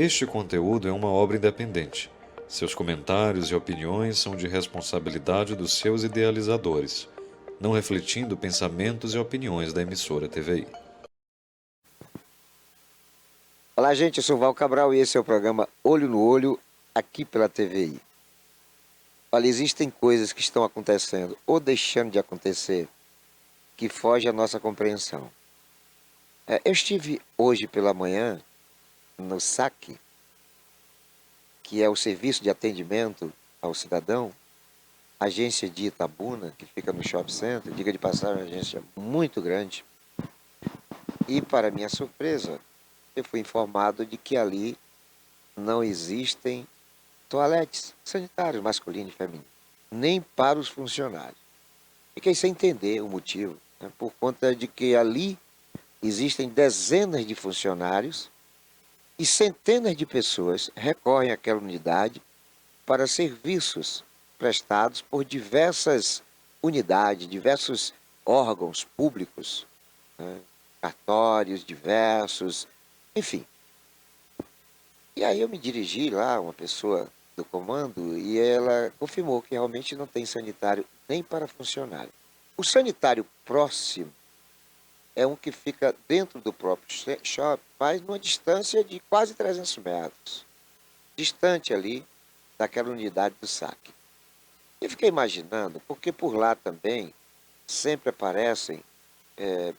Este conteúdo é uma obra independente. Seus comentários e opiniões são de responsabilidade dos seus idealizadores, não refletindo pensamentos e opiniões da emissora TVI. Olá, gente, eu sou Val Cabral e esse é o programa Olho no Olho, aqui pela TVI. Olha, existem coisas que estão acontecendo ou deixando de acontecer que fogem à nossa compreensão. Eu estive hoje pela manhã no SAC, que é o Serviço de Atendimento ao Cidadão, agência de Itabuna, que fica no Shopping Center, diga de passagem, é uma agência muito grande. E, para minha surpresa, eu fui informado de que ali não existem toaletes sanitários masculino e feminino, nem para os funcionários. Fiquei sem entender o motivo, né, por conta de que ali existem dezenas de funcionários e centenas de pessoas recorrem àquela unidade para serviços prestados por diversas unidades, diversos órgãos públicos, né, cartórios diversos, enfim. E aí eu me dirigi lá, uma pessoa do comando, e ela confirmou que realmente não tem sanitário nem para funcionário. O sanitário próximo é um que fica dentro do próprio shopping, mas numa distância de quase 300 metros, distante ali daquela unidade do saque. Eu fiquei imaginando, porque por lá também sempre aparecem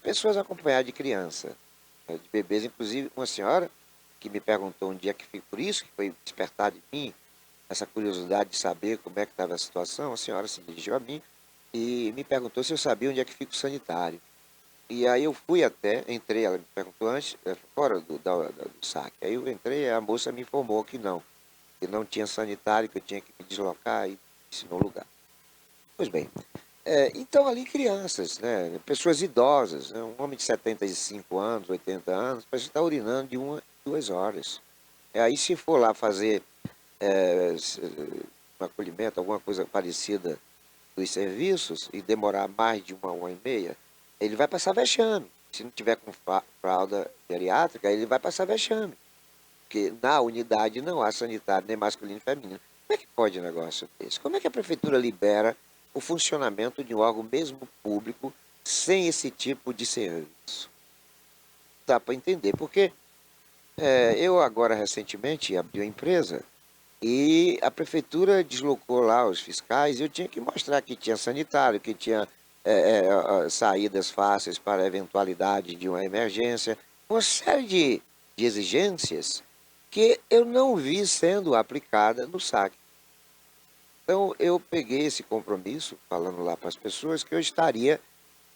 pessoas acompanhadas de criança, de bebês, inclusive uma senhora que me perguntou um dia que foi por isso que foi despertado em mim essa curiosidade de saber como é que estava a situação. A senhora se dirigiu a mim e me perguntou se eu sabia onde é que fica o sanitário. E aí eu fui até, entrei, ela me perguntou antes, fora do saque. Aí eu entrei, a moça me informou que não tinha sanitário, que eu tinha que me deslocar e ensinou o lugar. Pois bem, então ali crianças, né, pessoas idosas, né, um homem de 75 anos, 80 anos, parece estar urinando de 1 a 2 horas. Aí se for lá fazer um acolhimento, alguma coisa parecida dos serviços, e demorar mais de 1 hora e meia, ele vai passar vexame. Se não tiver com fralda geriátrica, ele vai passar vexame. Porque na unidade não há sanitário nem masculino nem feminino. Como é que pode um negócio desse? Como é que a prefeitura libera o funcionamento de um órgão mesmo público sem esse tipo de serviço? Dá para entender, porque eu agora recentemente abri uma empresa e a prefeitura deslocou lá os fiscais e eu tinha que mostrar que tinha sanitário, que tinha saídas fáceis para a eventualidade de uma emergência, uma série de exigências que eu não vi sendo aplicada no saque. Então eu peguei esse compromisso, falando lá para as pessoas, que eu estaria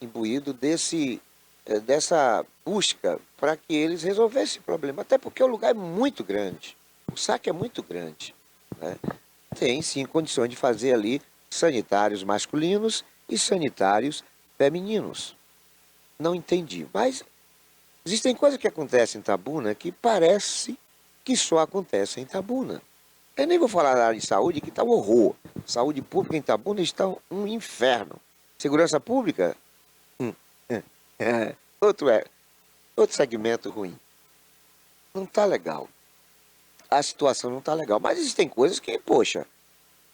imbuído dessa busca para que eles resolvessem o problema, até porque o lugar é muito grande, o saque é muito grande, né? Tem sim condições de fazer ali sanitários masculinos e sanitários femininos. Não entendi, mas existem coisas que acontecem em Itabuna que parece que só acontecem em Itabuna. Eu nem vou falar da área de saúde, que está um horror. Saúde pública em Itabuna está um inferno. Segurança pública, é, outro, outro segmento ruim. Não está legal. A situação não está legal. Mas existem coisas que, poxa,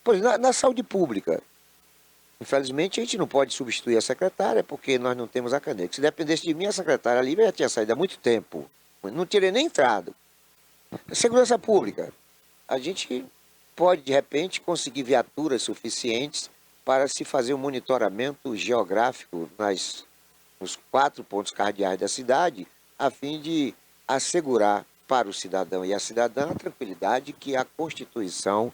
por exemplo, na saúde pública, infelizmente a gente não pode substituir a secretária porque nós não temos a caneta. Se dependesse de mim, a secretária ali já tinha saído há muito tempo. Não teria nem entrado. Segurança pública, a gente pode, de repente, conseguir viaturas suficientes para se fazer um monitoramento geográfico nos 4 pontos cardeais da cidade, a fim de assegurar para o cidadão e a cidadã a tranquilidade que a Constituição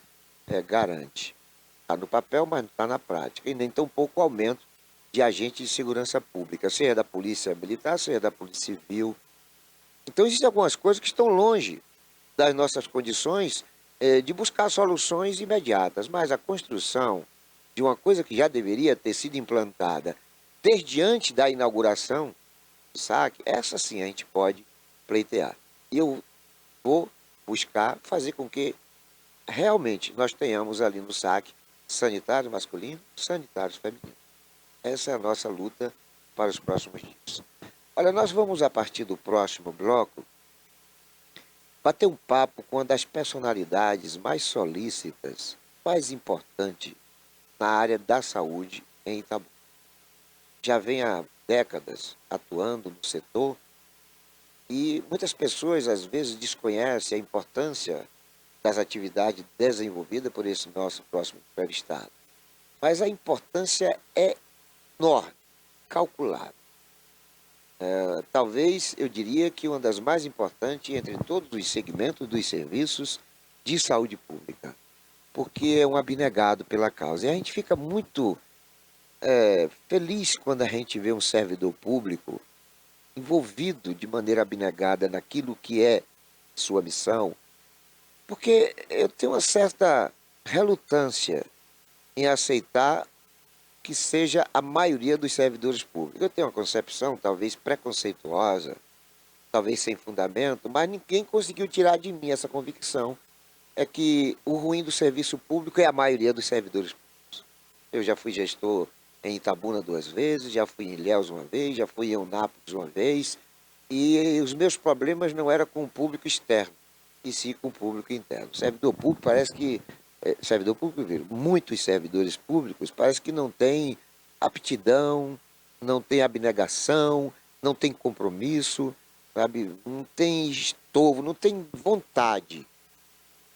garante. Está no papel, mas não está na prática. E nem tampouco o aumento de agentes de segurança pública, seja da Polícia Militar, seja da Polícia Civil. Então, existem algumas coisas que estão longe das nossas condições de buscar soluções imediatas, mas a construção de uma coisa que já deveria ter sido implantada desde antes da inauguração do saque, essa sim a gente pode pleitear. E eu vou buscar fazer com que realmente nós tenhamos ali no saque sanitário masculino, sanitários femininos. Essa é a nossa luta para os próximos dias. Olha, nós vamos, a partir do próximo bloco, bater um papo com uma das personalidades mais solícitas, mais importantes na área da saúde em Itabuna. Já vem há décadas atuando no setor e muitas pessoas às vezes desconhecem a importância das atividades desenvolvidas por esse nosso próximo entrevistado. Mas a importância é enorme, calculável. Talvez eu diria que uma das mais importantes entre todos os segmentos dos serviços de saúde pública, porque é um abnegado pela causa. E a gente fica muito feliz quando a gente vê um servidor público envolvido de maneira abnegada naquilo que é sua missão, porque eu tenho uma certa relutância em aceitar que seja a maioria dos servidores públicos. Eu tenho uma concepção talvez preconceituosa, talvez sem fundamento, mas ninguém conseguiu tirar de mim essa convicção. É que o ruim do serviço público é a maioria dos servidores públicos. Eu já fui gestor em Itabuna 2 vezes, já fui em Ilhéus uma vez, já fui em Eunápolis uma vez, e os meus problemas não eram com o público externo, e sim com o público interno. O servidor público parece que servidor público, muitos servidores públicos parece que não tem aptidão, não tem abnegação, não tem compromisso, sabe? Não tem estofo, não tem vontade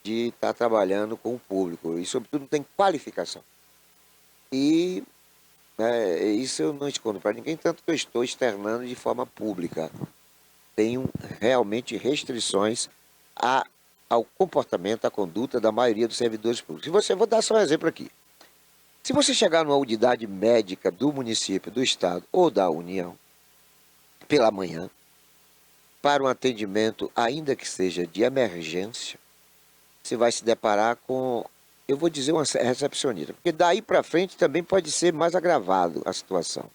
de estar trabalhando com o público e, sobretudo, não tem qualificação. E isso eu não escondo para ninguém, tanto que eu estou externando de forma pública. Tenho realmente restrições ao comportamento, à conduta da maioria dos servidores públicos. Vou dar só um exemplo aqui. Se você chegar numa unidade médica do município, do estado ou da União, pela manhã, para um atendimento, ainda que seja de emergência, você vai se deparar com, eu vou dizer, uma recepcionista, porque daí para frente também pode ser mais agravado a situação.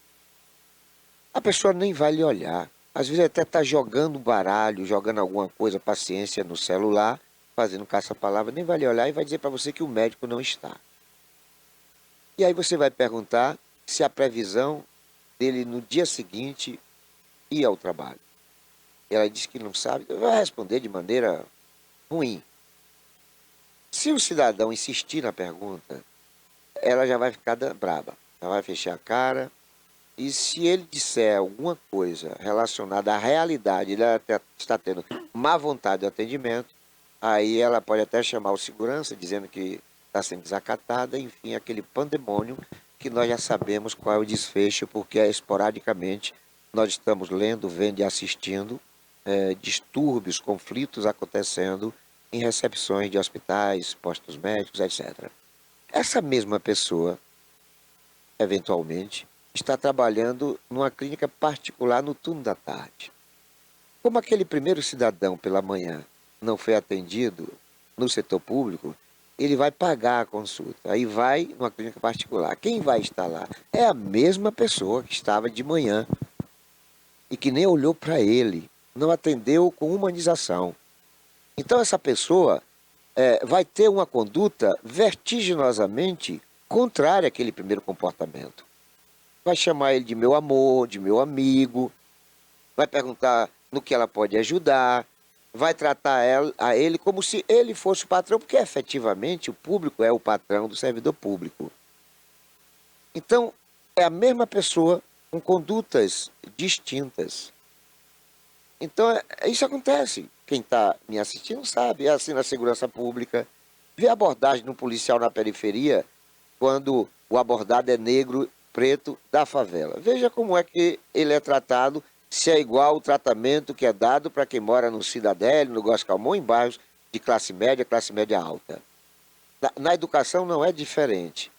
A pessoa nem vai lhe olhar. Às vezes até está jogando baralho, jogando alguma coisa, paciência no celular, fazendo caça-palavra, nem vai lhe olhar e vai dizer para você que o médico não está. E aí você vai perguntar se a previsão dele no dia seguinte ir ao trabalho. E ela diz que não sabe, vai responder de maneira ruim. Se o cidadão insistir na pergunta, ela já vai ficar braba, ela vai fechar a cara. E se ele disser alguma coisa relacionada à realidade, ele até está tendo má vontade de atendimento, aí ela pode até chamar o segurança, dizendo que está sendo desacatada, enfim, aquele pandemônio que nós já sabemos qual é o desfecho, porque esporadicamente nós estamos lendo, vendo e assistindo distúrbios, conflitos acontecendo em recepções de hospitais, postos médicos, etc. Essa mesma pessoa, eventualmente, está trabalhando numa clínica particular no turno da tarde. Como aquele primeiro cidadão pela manhã não foi atendido no setor público, ele vai pagar a consulta, aí vai numa clínica particular. Quem vai estar lá é a mesma pessoa que estava de manhã e que nem olhou para ele, não atendeu com humanização. Então essa pessoa vai ter uma conduta vertiginosamente contrária àquele primeiro comportamento. Vai chamar ele de meu amor, de meu amigo, vai perguntar no que ela pode ajudar, vai tratar a ele como se ele fosse o patrão, porque efetivamente o público é o patrão do servidor público. Então, é a mesma pessoa com condutas distintas. Então, isso acontece. Quem está me assistindo sabe, é assim na segurança pública. Vê a abordagem no policial na periferia, quando o abordado é negro, preto, da favela. Veja como é que ele é tratado, se é igual ao tratamento que é dado para quem mora no Cidadélio, no Góes Calmon, em bairros de classe média alta. Na educação não é diferente.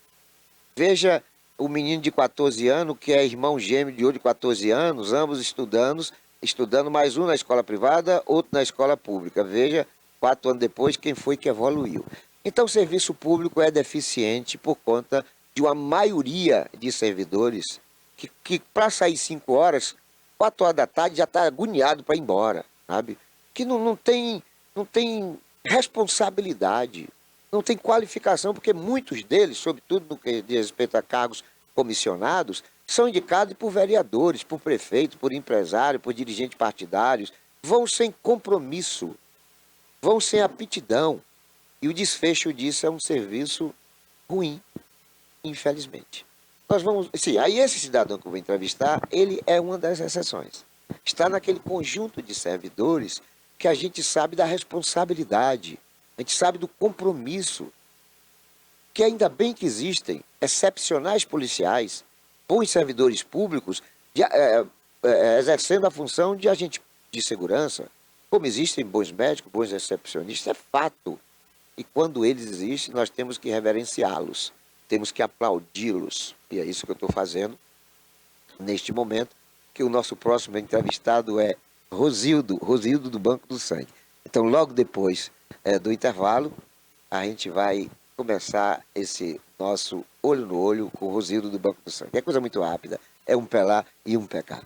Veja o menino de 14 anos, que é irmão gêmeo de outro de 14 anos, ambos estudando mais um na escola privada, outro na escola pública. Veja, 4 anos depois, quem foi que evoluiu. Então, o serviço público é deficiente por conta de uma maioria de servidores que para sair 5 horas, 4 horas da tarde já está agoniado para ir embora, sabe? Que não tem responsabilidade, não tem qualificação, porque muitos deles, sobretudo no que diz respeito a cargos comissionados, são indicados por vereadores, por prefeitos, por empresários, por dirigentes partidários, vão sem compromisso. vão sem aptidão. E o desfecho disso é um serviço ruim, infelizmente. Nós vamos. Sim, aí esse cidadão que eu vou entrevistar, ele é uma das exceções. Está naquele conjunto de servidores que a gente sabe da responsabilidade, a gente sabe do compromisso, que ainda bem que existem excepcionais policiais, bons servidores públicos, exercendo a função de agente de segurança, como existem bons médicos, bons recepcionistas, é fato. E quando eles existem, nós temos que reverenciá-los, temos que aplaudi-los. E é isso que eu estou fazendo neste momento, que o nosso próximo entrevistado é Rosildo do Banco do Sangue. Então, logo depois do intervalo, a gente vai começar esse nosso olho no olho com o Rosildo do Banco do Sangue. É coisa muito rápida, é um pelar e um pecar.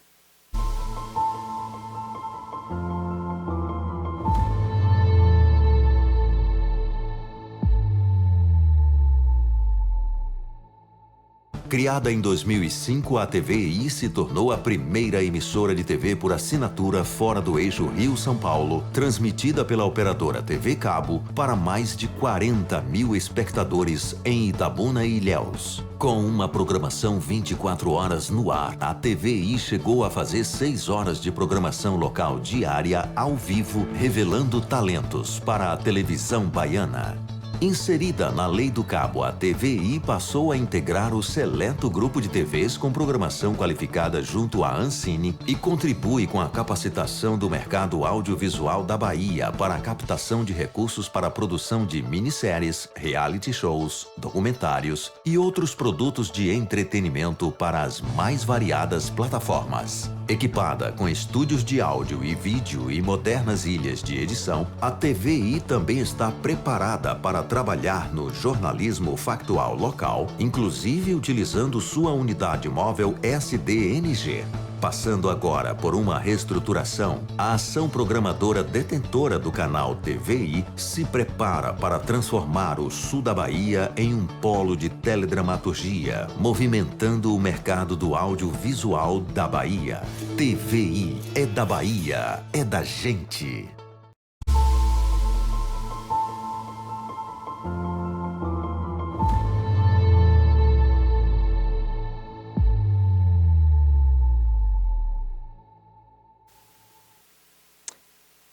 Criada em 2005, a TVI se tornou a primeira emissora de TV por assinatura fora do eixo Rio-São Paulo, transmitida pela operadora TV Cabo para mais de 40 mil espectadores em Itabuna e Ilhéus. Com uma programação 24 horas no ar, a TVI chegou a fazer 6 horas de programação local diária ao vivo, revelando talentos para a televisão baiana. Inserida na Lei do Cabo, a TVI passou a integrar o seleto grupo de TVs com programação qualificada junto à Ancine e contribui com a capacitação do mercado audiovisual da Bahia para a captação de recursos para a produção de minisséries, reality shows, documentários e outros produtos de entretenimento para as mais variadas plataformas. Equipada com estúdios de áudio e vídeo e modernas ilhas de edição, a TVI também está preparada para trabalhar no jornalismo factual local, inclusive utilizando sua unidade móvel SDNG. Passando agora por uma reestruturação, a ação programadora detentora do canal TVI se prepara para transformar o sul da Bahia em um polo de teledramaturgia, movimentando o mercado do audiovisual da Bahia. TVI é da Bahia, é da gente.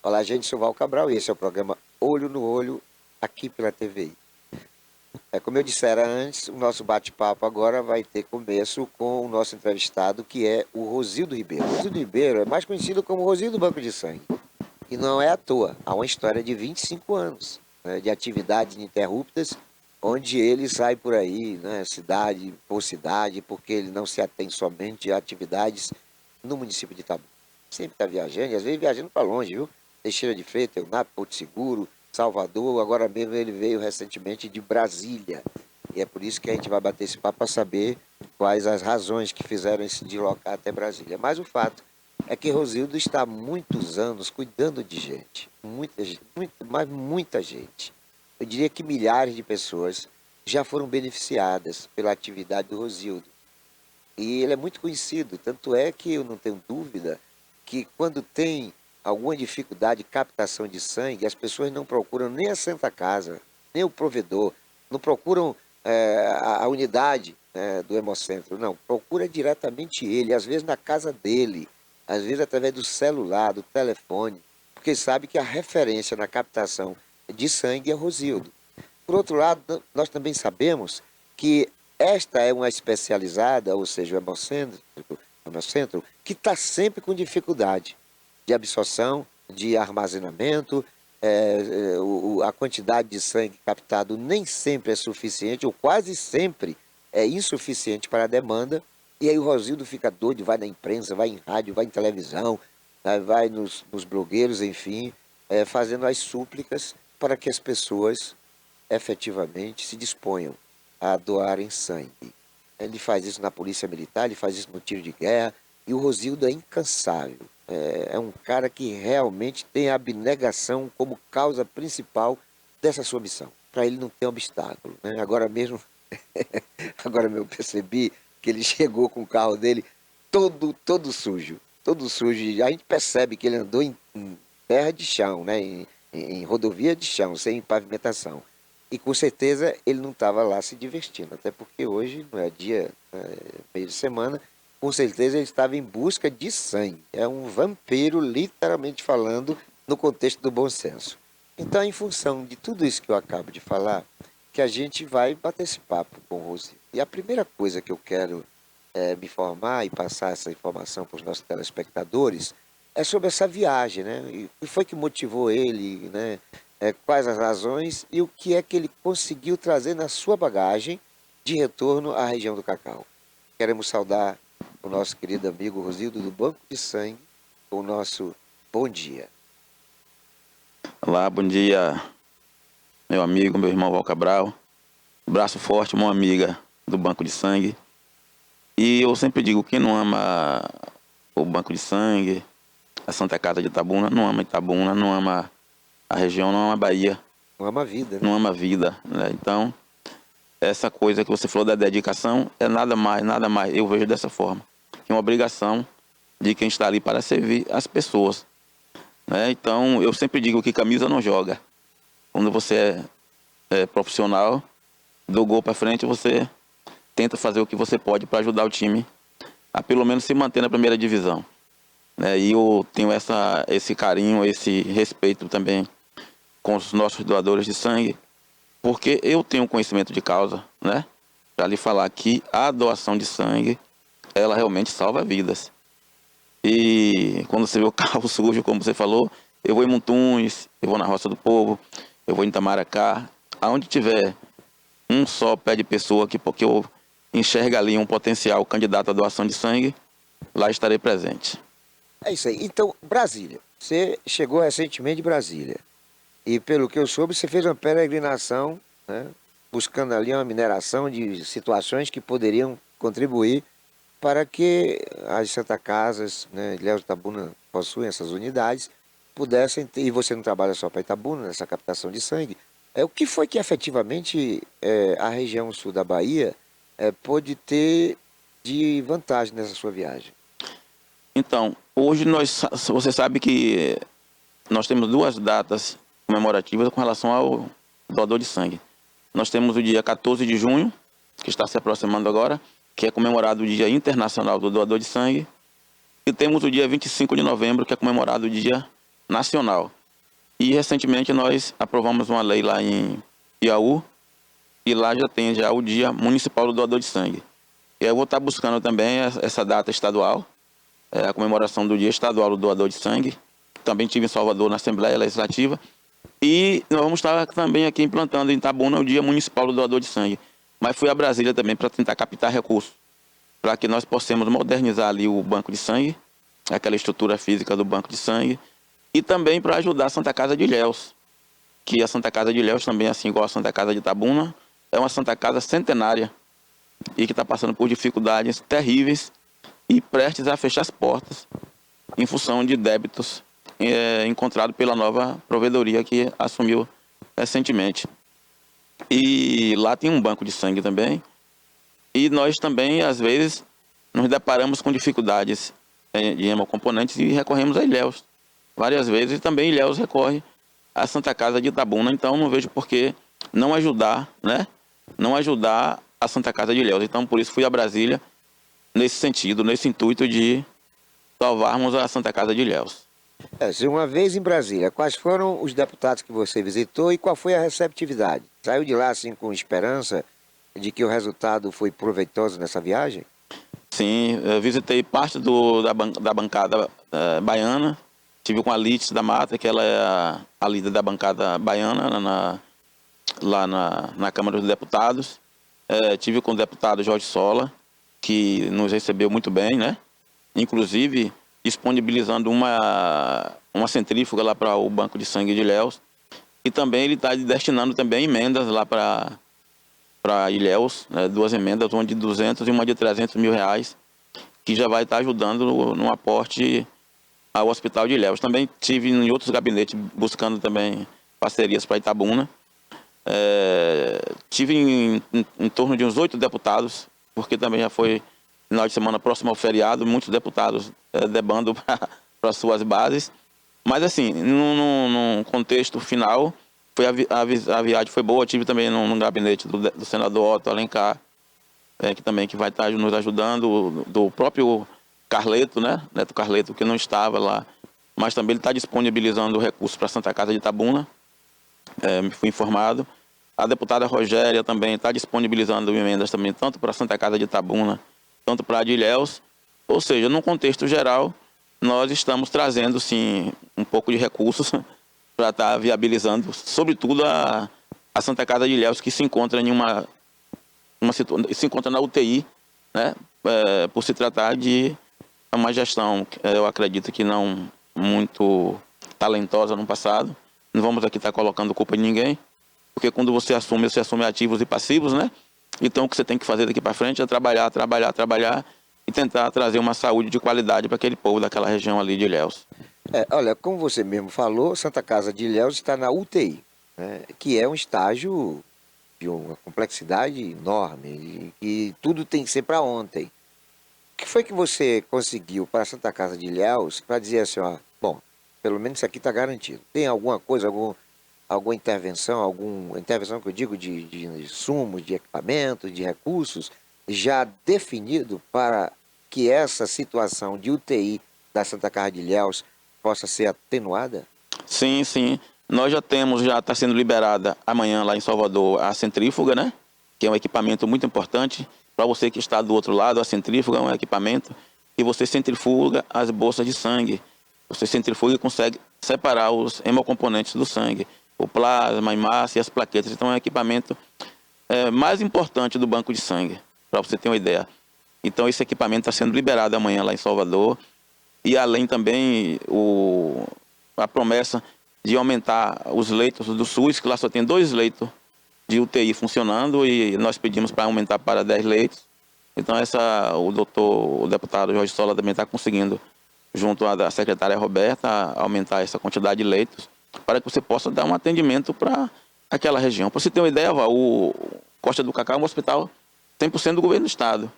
Olá, gente, sou Val Cabral e esse é o programa Olho no Olho, aqui pela TVI. Como eu dissera antes, o nosso bate-papo agora vai ter começo com o nosso entrevistado, que é o Rosildo Ribeiro. O Rosildo Ribeiro é mais conhecido como Rosildo do Banco de Sangue. E não é à toa, há uma história de 25 anos, né, de atividades ininterruptas, onde ele sai por aí, né, cidade por cidade, porque ele não se atém somente a atividades no município de Itabuna. Sempre está viajando, e às vezes viajando para longe, viu? Teixeira de Freitas, Eunápolis, Porto Seguro, Salvador, agora mesmo ele veio recentemente de Brasília. E é por isso que a gente vai bater esse papo para saber quais as razões que fizeram ele se deslocar até Brasília. Mas o fato é que Rosildo está há muitos anos cuidando de gente, muita gente. Eu diria que milhares de pessoas já foram beneficiadas pela atividade do Rosildo. E ele é muito conhecido, tanto é que eu não tenho dúvida que quando tem alguma dificuldade de captação de sangue, as pessoas não procuram nem a Santa Casa, nem o provedor, não procuram a unidade do Hemocentro, não, procura diretamente ele, às vezes na casa dele, às vezes através do celular, do telefone, porque sabe que a referência na captação de sangue é Rosildo. Por outro lado, nós também sabemos que esta é uma especializada, ou seja, o Hemocentro, que está sempre com dificuldade de absorção, de armazenamento, a quantidade de sangue captado nem sempre é suficiente, ou quase sempre é insuficiente para a demanda, e aí o Rosildo fica doido, vai na imprensa, vai em rádio, vai em televisão, vai nos blogueiros, enfim, fazendo as súplicas para que as pessoas efetivamente se disponham a doarem sangue. Ele faz isso na Polícia Militar, ele faz isso no tiro de guerra, e o Rosildo é incansável. É um cara que realmente tem a abnegação como causa principal dessa sua missão. Para ele não ter obstáculo, né? Agora mesmo eu percebi que ele chegou com o carro dele todo sujo. A gente percebe que ele andou em terra de chão, né? em rodovia de chão, sem pavimentação. E com certeza ele não estava lá se divertindo, até porque hoje não é dia, meio de semana, com certeza ele estava em busca de sangue. É um vampiro, literalmente falando, no contexto do bom senso. Então, em função de tudo isso que eu acabo de falar, que a gente vai bater esse papo com o Rosildo. E a primeira coisa que eu quero me informar e passar essa informação para os nossos telespectadores é sobre essa viagem, né? E o que foi que motivou ele, né? Quais as razões e o que é que ele conseguiu trazer na sua bagagem de retorno à região do Cacau. Queremos saudar o nosso querido amigo Rosildo do Banco de Sangue com o nosso bom dia. Olá, bom dia, meu amigo, meu irmão Val Cabral. Braço forte, uma amiga do Banco de Sangue. E eu sempre digo, quem não ama o Banco de Sangue, a Santa Casa de Itabuna, não ama Itabuna, não ama a região, não ama a Bahia. Não ama a vida, né? Não ama a vida, né? Então, essa coisa que você falou da dedicação é nada mais, eu vejo dessa forma. Que é uma obrigação de quem está ali para servir as pessoas, né? Então, eu sempre digo que camisa não joga. Quando você é profissional, do gol para frente, você tenta fazer o que você pode para ajudar o time a pelo menos se manter na primeira divisão, né? E eu tenho esse carinho, esse respeito também com os nossos doadores de sangue, porque eu tenho conhecimento de causa, né? Para lhe falar que a doação de sangue, ela realmente salva vidas. E quando você vê o carro sujo, como você falou, eu vou em Montuns, eu vou na Roça do Povo, eu vou em Itamaracá, aonde tiver um só pé de pessoa que porque eu enxerga ali um potencial candidato à doação de sangue, lá estarei presente. É isso aí. Então, Brasília. Você chegou recentemente de Brasília. E pelo que eu soube, você fez uma peregrinação, né, buscando ali uma mineração de situações que poderiam contribuir para que as Santa Casas, né, Ilhéus de Itabuna possuem essas unidades, pudessem ter, e você não trabalha só para Itabuna, nessa captação de sangue, o que foi que efetivamente a região sul da Bahia pôde ter de vantagem nessa sua viagem? Então, hoje você sabe que nós temos duas datas comemorativas com relação ao doador de sangue. Nós temos o dia 14 de junho, que está se aproximando agora, que é comemorado o Dia Internacional do Doador de Sangue, e temos o dia 25 de novembro, que é comemorado o Dia Nacional. E recentemente nós aprovamos uma lei lá em Piauí, e lá já tem o Dia Municipal do Doador de Sangue. E aí eu vou estar buscando também essa data estadual, a comemoração do Dia Estadual do Doador de Sangue. Também tive em Salvador na Assembleia Legislativa. E nós vamos estar também aqui implantando em Itabuna o Dia Municipal do Doador de Sangue. Mas fui a Brasília também para tentar captar recursos, para que nós possamos modernizar ali o banco de sangue, aquela estrutura física do banco de sangue, e também para ajudar a Santa Casa de Ilhéus, que a Santa Casa de Ilhéus também, assim igual a Santa Casa de Itabuna, é uma Santa Casa centenária e que está passando por dificuldades terríveis e prestes a fechar as portas em função de débitos encontrados pela nova provedoria que assumiu recentemente. E lá tem um banco de sangue também, e nós também, às vezes, nos deparamos com dificuldades de hemocomponentes e recorremos a Ilhéus. Várias vezes, e também Ilhéus recorre à Santa Casa de Itabuna, então não vejo por que não ajudar, né? Não ajudar a Santa Casa de Ilhéus. Então, por isso, fui a Brasília nesse sentido, nesse intuito de salvarmos a Santa Casa de Ilhéus. Uma vez em Brasília, quais foram os deputados que você visitou e qual foi a receptividade? Saiu de lá assim com esperança de que o resultado foi proveitoso nessa viagem? Sim, eu visitei parte da bancada baiana. Tive com a Lídice da Mata, que ela é a líder da bancada baiana lá na Câmara dos Deputados. Tive com o deputado Jorge Sola, que nos recebeu muito bem, né? Inclusive disponibilizando uma centrífuga lá para o Banco de Sangue de Ilhéus. E também ele está destinando também emendas lá para Ilhéus, né? 2 emendas, uma de 200 e uma de 300 mil reais, que já vai estar ajudando no aporte ao Hospital de Ilhéus. Também tive em outros gabinetes buscando também parcerias para Itabuna. Tive em torno de uns 8 deputados, porque também já foi final de semana próximo ao feriado, muitos deputados debandam para suas bases. Mas assim, num contexto final, a viagem foi boa. Eu tive também no gabinete do senador Otto Alencar, que vai estar nos ajudando, do próprio Carleto, né? Neto Carleto, que não estava lá, mas também ele está disponibilizando recursos para a Santa Casa de Itabuna, me fui informado. A deputada Rogéria também está disponibilizando emendas também, tanto para a Santa Casa de Itabuna, tanto para a de Ilhéus. Ou seja, num contexto geral, nós estamos trazendo, sim, um pouco de recursos para estar viabilizando, sobretudo a Santa Casa de Ilhéus, que se encontra se encontra na UTI, né? Por se tratar de uma gestão, eu acredito que não muito talentosa no passado. Não vamos aqui estar colocando culpa de ninguém, porque quando você assume ativos e passivos, né? Então o que você tem que fazer daqui para frente é trabalhar e tentar trazer uma saúde de qualidade para aquele povo daquela região ali de Ilhéus. Olha, como você mesmo falou, Santa Casa de Ilhéus está na UTI, né? Que é um estágio de uma complexidade enorme e tudo tem que ser para ontem. O que foi que você conseguiu para a Santa Casa de Ilhéus para dizer assim, ó, bom, pelo menos isso aqui está garantido? Tem alguma coisa, alguma intervenção que eu digo de insumos, de equipamento, de recursos, já definido para que essa situação de UTI da Santa Casa de Ilhéus possa ser atenuada? Sim, sim. Nós já está sendo liberada amanhã lá em Salvador a centrífuga, né? Que é um equipamento muito importante. Para você que está do outro lado, a centrífuga é um equipamento que você centrifuga as bolsas de sangue. Você centrifuga e consegue separar os hemocomponentes do sangue, o plasma, a hemácia e as plaquetas. Então é um equipamento mais importante do banco de sangue, para você ter uma ideia. Então esse equipamento está sendo liberado amanhã lá em Salvador. E além também a promessa de aumentar os leitos do SUS, que lá só tem 2 leitos de UTI funcionando, e nós pedimos para aumentar para 10 leitos. Então o deputado Jorge Sola também está conseguindo, junto à secretária Roberta, aumentar essa quantidade de leitos, para que você possa dar um atendimento para aquela região. Para você ter uma ideia, o Costa do Cacau é um hospital 100% do governo do estado.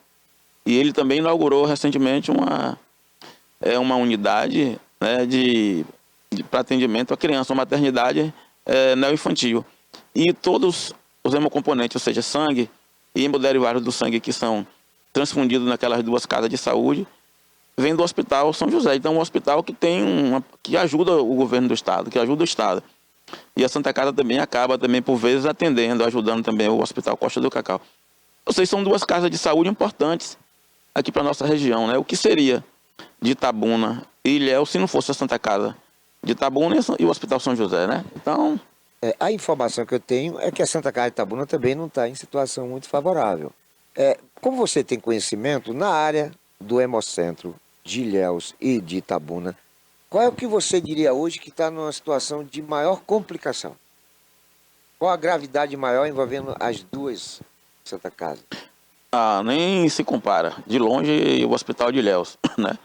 E ele também inaugurou recentemente uma unidade, né, para atendimento à criança, uma maternidade neoinfantil. E todos os hemocomponentes, ou seja, sangue e hemoderivados do sangue que são transfundidos naquelas 2 casas de saúde, vem do Hospital São José. Então, um hospital que ajuda o governo do estado, que ajuda o estado. E a Santa Casa também acaba, também, por vezes, ajudando também o Hospital Costa do Cacau. Ou seja, são 2 casas de saúde importantes aqui para a nossa região, né? O que seria de Itabuna e Ilhéus se não fosse a Santa Casa de Itabuna e o Hospital São José, né? Então, a informação que eu tenho é que a Santa Casa de Itabuna também não está em situação muito favorável. Como você tem conhecimento, na área do Hemocentro de Ilhéus e de Itabuna, qual é o que você diria hoje que está numa situação de maior complicação? Qual a gravidade maior envolvendo as 2 Santa Casa? nem se compara. De longe, o Hospital de Ilhéus, né?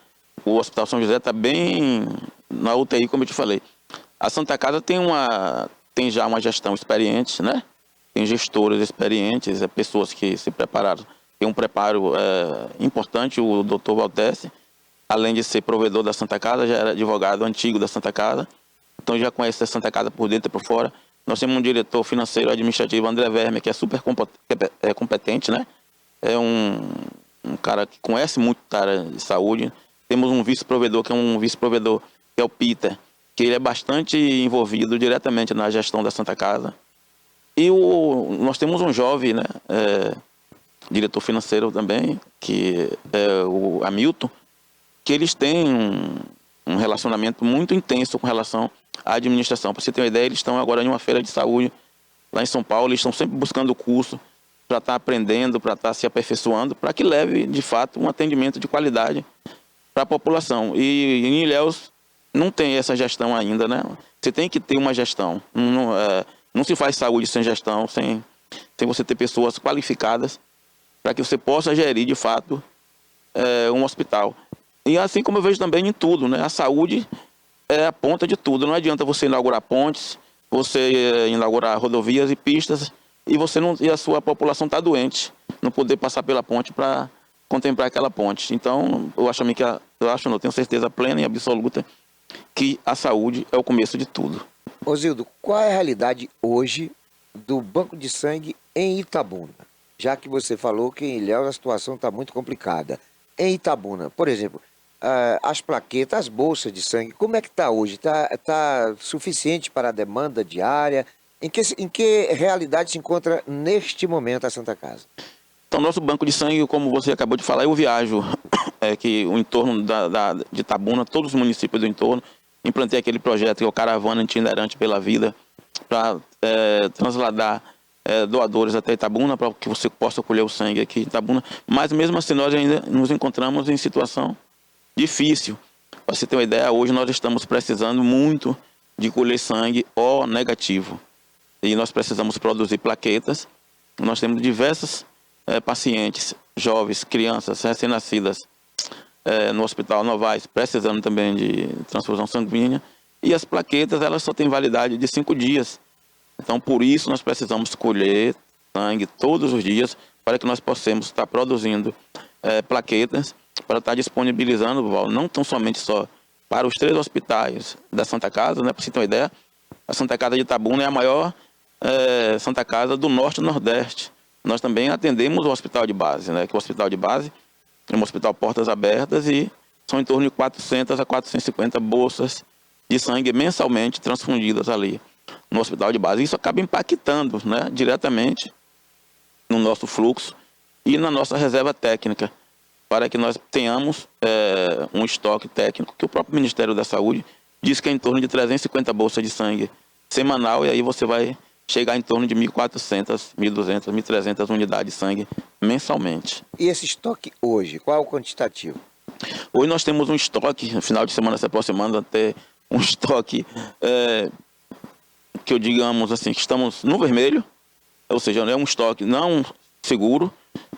O Hospital São José está bem na UTI, como eu te falei. A Santa Casa tem já uma gestão experiente, né? Tem gestores experientes, pessoas que se prepararam. Tem um preparo importante, o doutor Valtesse, além de ser provedor da Santa Casa, já era advogado antigo da Santa Casa, então já conhece a Santa Casa por dentro e por fora. Nós temos um diretor financeiro administrativo, André Verme, que é super competente, né? É um cara que conhece muito da área de saúde. Temos um vice-provedor, que é o Peter, que ele é bastante envolvido diretamente na gestão da Santa Casa. E nós temos um jovem, né, diretor financeiro também, que é o Hamilton, que eles têm um relacionamento muito intenso com relação à administração. Para você ter uma ideia, eles estão agora em uma feira de saúde lá em São Paulo, eles estão sempre buscando curso para estar aprendendo, para estar se aperfeiçoando, para que leve, de fato, um atendimento de qualidade para a população. E em Ilhéus não tem essa gestão ainda, né? Você tem que ter uma gestão. Não se faz saúde sem gestão, sem você ter pessoas qualificadas para que você possa gerir, de fato, um hospital. E assim como eu vejo também em tudo, né? A saúde é a ponta de tudo. Não adianta você inaugurar pontes, você inaugurar rodovias e pistas e a sua população está doente, não poder passar pela ponte para contemplar aquela ponte. Então, eu tenho certeza plena e absoluta que a saúde é o começo de tudo. Osildo, qual é a realidade hoje do banco de sangue em Itabuna? Já que você falou que em Ilhéus a situação está muito complicada. Em Itabuna, por exemplo, as plaquetas, as bolsas de sangue, como é que está hoje? Tá suficiente para a demanda diária? Em que realidade se encontra neste momento a Santa Casa? Então, nosso banco de sangue, como você acabou de falar, eu viajo que o entorno de Itabuna, todos os municípios do entorno, implantei aquele projeto que é o Caravana Itinerante pela Vida, para trasladar doadores até Itabuna, para que você possa colher o sangue aqui em Itabuna. Mas mesmo assim nós ainda nos encontramos em situação difícil. Para você ter uma ideia, hoje nós estamos precisando muito de colher sangue O negativo. E nós precisamos produzir plaquetas. Nós temos diversas pacientes, jovens, crianças, recém-nascidas no Hospital Novaes, precisando também de transfusão sanguínea. E as plaquetas, elas só têm validade de 5 dias. Então, por isso, nós precisamos colher sangue todos os dias para que nós possamos estar produzindo plaquetas para estar disponibilizando, Val, não tão somente só para os 3 hospitais da Santa Casa, né, para você ter uma ideia, a Santa Casa de Itabuna é a maior Santa Casa do Norte e Nordeste. Nós também atendemos o hospital de base, né, que o hospital de base é um hospital portas abertas e são em torno de 400 a 450 bolsas de sangue mensalmente transfundidas ali no hospital de base. Isso acaba impactando, né, diretamente no nosso fluxo e na nossa reserva técnica, para que nós tenhamos um estoque técnico que o próprio Ministério da Saúde diz que é em torno de 350 bolsas de sangue semanal, e aí você vai chegar em torno de 1.400, 1.200, 1.300 unidades de sangue mensalmente. E esse estoque hoje, qual é o quantitativo? Hoje nós temos um estoque, no final de semana se aproximando, até um estoque que eu digamos assim, que estamos no vermelho, ou seja, é um estoque não seguro.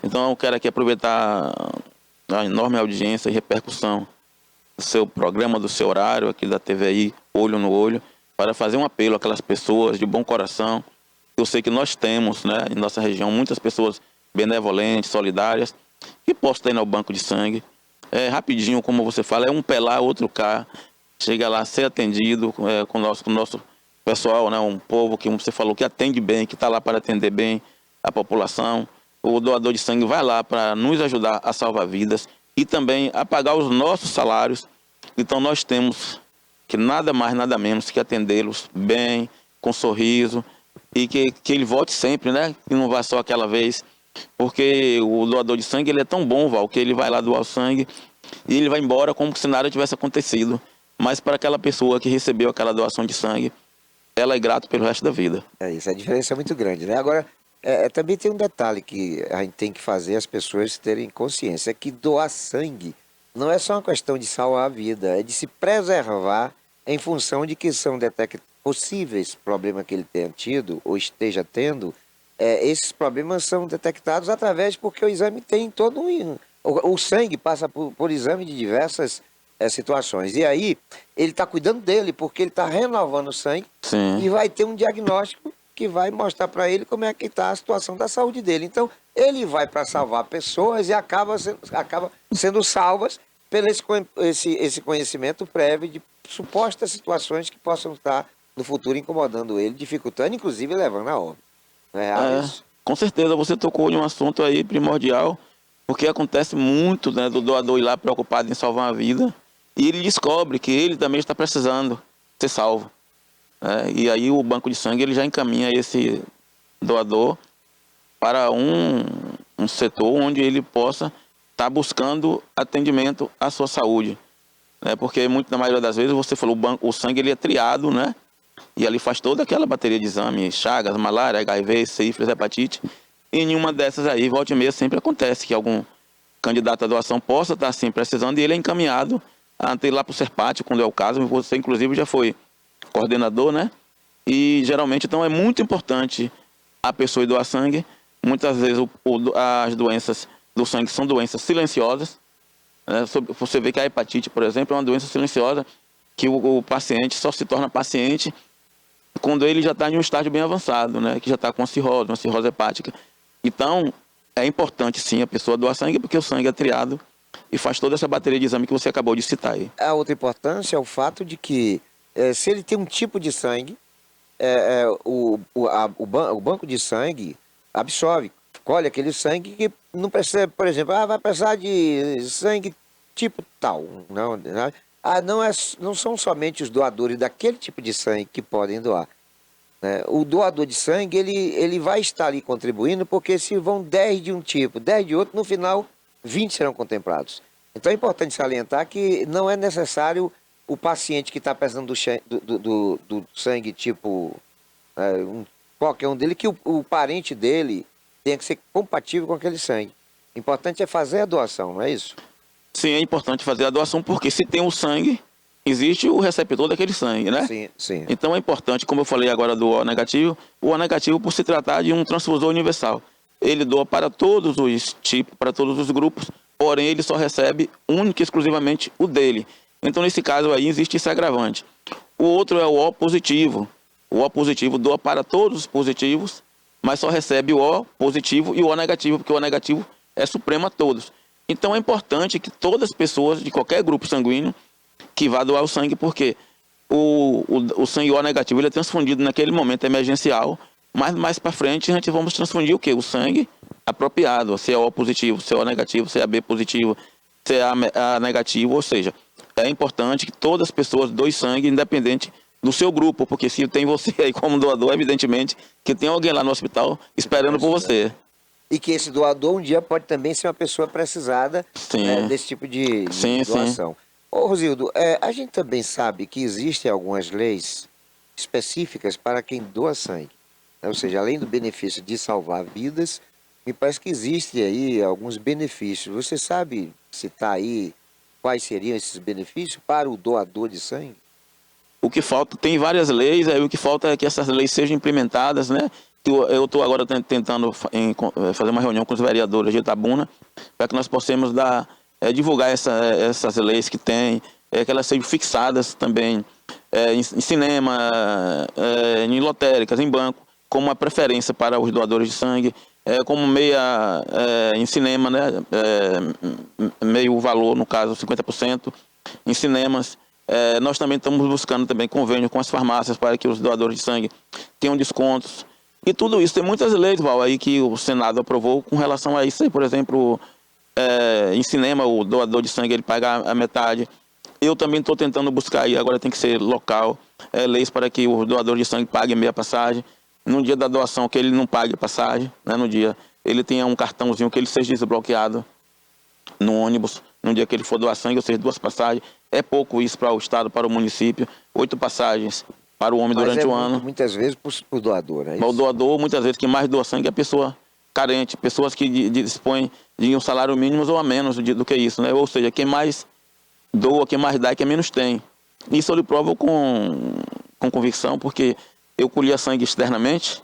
Então eu quero aqui aproveitar a enorme audiência e repercussão do seu programa, do seu horário aqui da TVI, Olho no Olho, para fazer um apelo àquelas pessoas de bom coração. Eu sei que nós temos, né, em nossa região, muitas pessoas benevolentes, solidárias, que possam estar indo ao banco de sangue. Rapidinho, como você fala, é um pé lá, outro cá. Chega lá, ser atendido com o nosso pessoal, né, um povo que você falou que atende bem, que está lá para atender bem a população. O doador de sangue vai lá para nos ajudar a salvar vidas e também a pagar os nossos salários. Então nós temos que nada mais, nada menos que atendê-los bem, com sorriso, e que ele volte sempre, né? Que não vá só aquela vez. Porque o doador de sangue, ele é tão bom, Val, que ele vai lá doar o sangue e ele vai embora como se nada tivesse acontecido. Mas para aquela pessoa que recebeu aquela doação de sangue, ela é grata pelo resto da vida. É isso, a diferença é muito grande, né? Agora, também tem um detalhe que a gente tem que fazer as pessoas terem consciência, é que doar sangue não é só uma questão de salvar a vida, é de se preservar em função de que são possíveis problemas que ele tenha tido ou esteja tendo. Esses problemas são detectados através, porque o exame tem todo o sangue passa por exame de diversas situações. E aí, ele está cuidando dele, porque ele está renovando o sangue. Sim. E vai ter um diagnóstico que vai mostrar para ele como é que está a situação da saúde dele. Então, ele vai para salvar pessoas e acaba sendo salvas pelo esse conhecimento prévio de supostas situações que possam estar no futuro incomodando ele, dificultando, inclusive levando a óbito. Não é isso? Com certeza, você tocou em um assunto aí primordial, porque acontece muito, né, do doador ir lá preocupado em salvar uma vida e ele descobre que ele também está precisando ser salvo. E aí o banco de sangue ele já encaminha esse doador para um setor onde ele possa estar buscando atendimento à sua saúde. Porque na maioria das vezes, você falou, o sangue ele é triado, né? E ali faz toda aquela bateria de exame, chagas, malária, HIV, sífilis, hepatite. E nenhuma dessas aí, volta e meia, sempre acontece que algum candidato à doação possa estar assim precisando e ele é encaminhado a ir lá para o Serpate, quando é o caso. Você, inclusive, já foi coordenador, né? E geralmente, então, é muito importante a pessoa ir doar sangue. Muitas vezes as doenças do sangue são doenças silenciosas. Você vê que a hepatite, por exemplo, é uma doença silenciosa que o paciente só se torna paciente quando ele já está em um estágio bem avançado, né? Que já está com uma cirrose hepática. Então, é importante sim a pessoa doar sangue, porque o sangue é triado e faz toda essa bateria de exame que você acabou de citar aí. A outra importância é o fato de que, se ele tem um tipo de sangue, o banco de sangue absorve, colhe aquele sangue que não precisa, por exemplo, vai precisar de sangue tipo tal. Não, não são somente os doadores daquele tipo de sangue que podem doar. Né? O doador de sangue, ele vai estar ali contribuindo, porque se vão 10 de um tipo, 10 de outro, no final 20 serão contemplados. Então é importante salientar que não é necessário o paciente que está precisando do sangue tipo qualquer um dele, que o parente dele tenha que ser compatível com aquele sangue. O importante é fazer a doação, não é isso? Sim, é importante fazer a doação, porque se tem o sangue, existe o receptor daquele sangue, né? Sim, sim. Então é importante, como eu falei agora do O negativo, o O negativo por se tratar de um transfusor universal. Ele doa para todos os tipos, para todos os grupos, porém ele só recebe única e exclusivamente o dele. Então nesse caso aí existe esse agravante. O outro é o O positivo. O O positivo doa para todos os positivos, mas só recebe o O positivo e o O negativo, porque o O negativo é supremo a todos. Então é importante que todas as pessoas de qualquer grupo sanguíneo que vá doar o sangue, porque o sangue O negativo ele é transfundido naquele momento emergencial, mas mais para frente a gente vamos transfundir o quê? O sangue apropriado, se é O positivo, se é O negativo, se é AB positivo, se é A negativo, ou seja, é importante que todas as pessoas doem sangue independente do seu grupo, porque se tem você aí como doador, evidentemente que tem alguém lá no hospital esperando por você. E que esse doador um dia pode também ser uma pessoa precisada, Sim. desse tipo de Sim, doação. Ô, Rosildo, a gente também sabe que existem algumas leis específicas para quem doa sangue. Ou seja, além do benefício de salvar vidas, me parece que existem aí alguns benefícios. Você sabe citar aí quais seriam esses benefícios para o doador de sangue? O que falta, tem várias leis, aí o que falta é que essas leis sejam implementadas, né? Eu estou agora tentando fazer uma reunião com os vereadores de Itabuna para que nós possamos divulgar essas leis que tem, que elas sejam fixadas também em cinema, em lotéricas, em banco, como uma preferência para os doadores de sangue, como meia em cinema, né? Meio valor, no caso 50%, em cinemas. Nós também estamos buscando também convênio com as farmácias para que os doadores de sangue tenham descontos. E tudo isso, tem muitas leis, Val, aí que o Senado aprovou com relação a isso aí. Por exemplo, em cinema, o doador de sangue ele paga a metade. Eu também estou tentando buscar aí, agora tem que ser local, leis para que o doador de sangue pague meia passagem. No dia da doação, que ele não pague passagem, né, no dia, ele tenha um cartãozinho que ele seja desbloqueado no ônibus, no dia que ele for doar sangue, ou seja, 2 passagens. É pouco isso para o estado, para o município, 8 passagens para o homem durante o ano. Muitas vezes para o doador, né? O doador, muitas vezes, que mais doa sangue é a pessoa carente, pessoas que dispõem de um salário mínimo ou a menos do que isso, né? Ou seja, quem mais doa, quem mais dá e quem menos tem. Isso eu lhe provo com convicção, porque eu colhia sangue externamente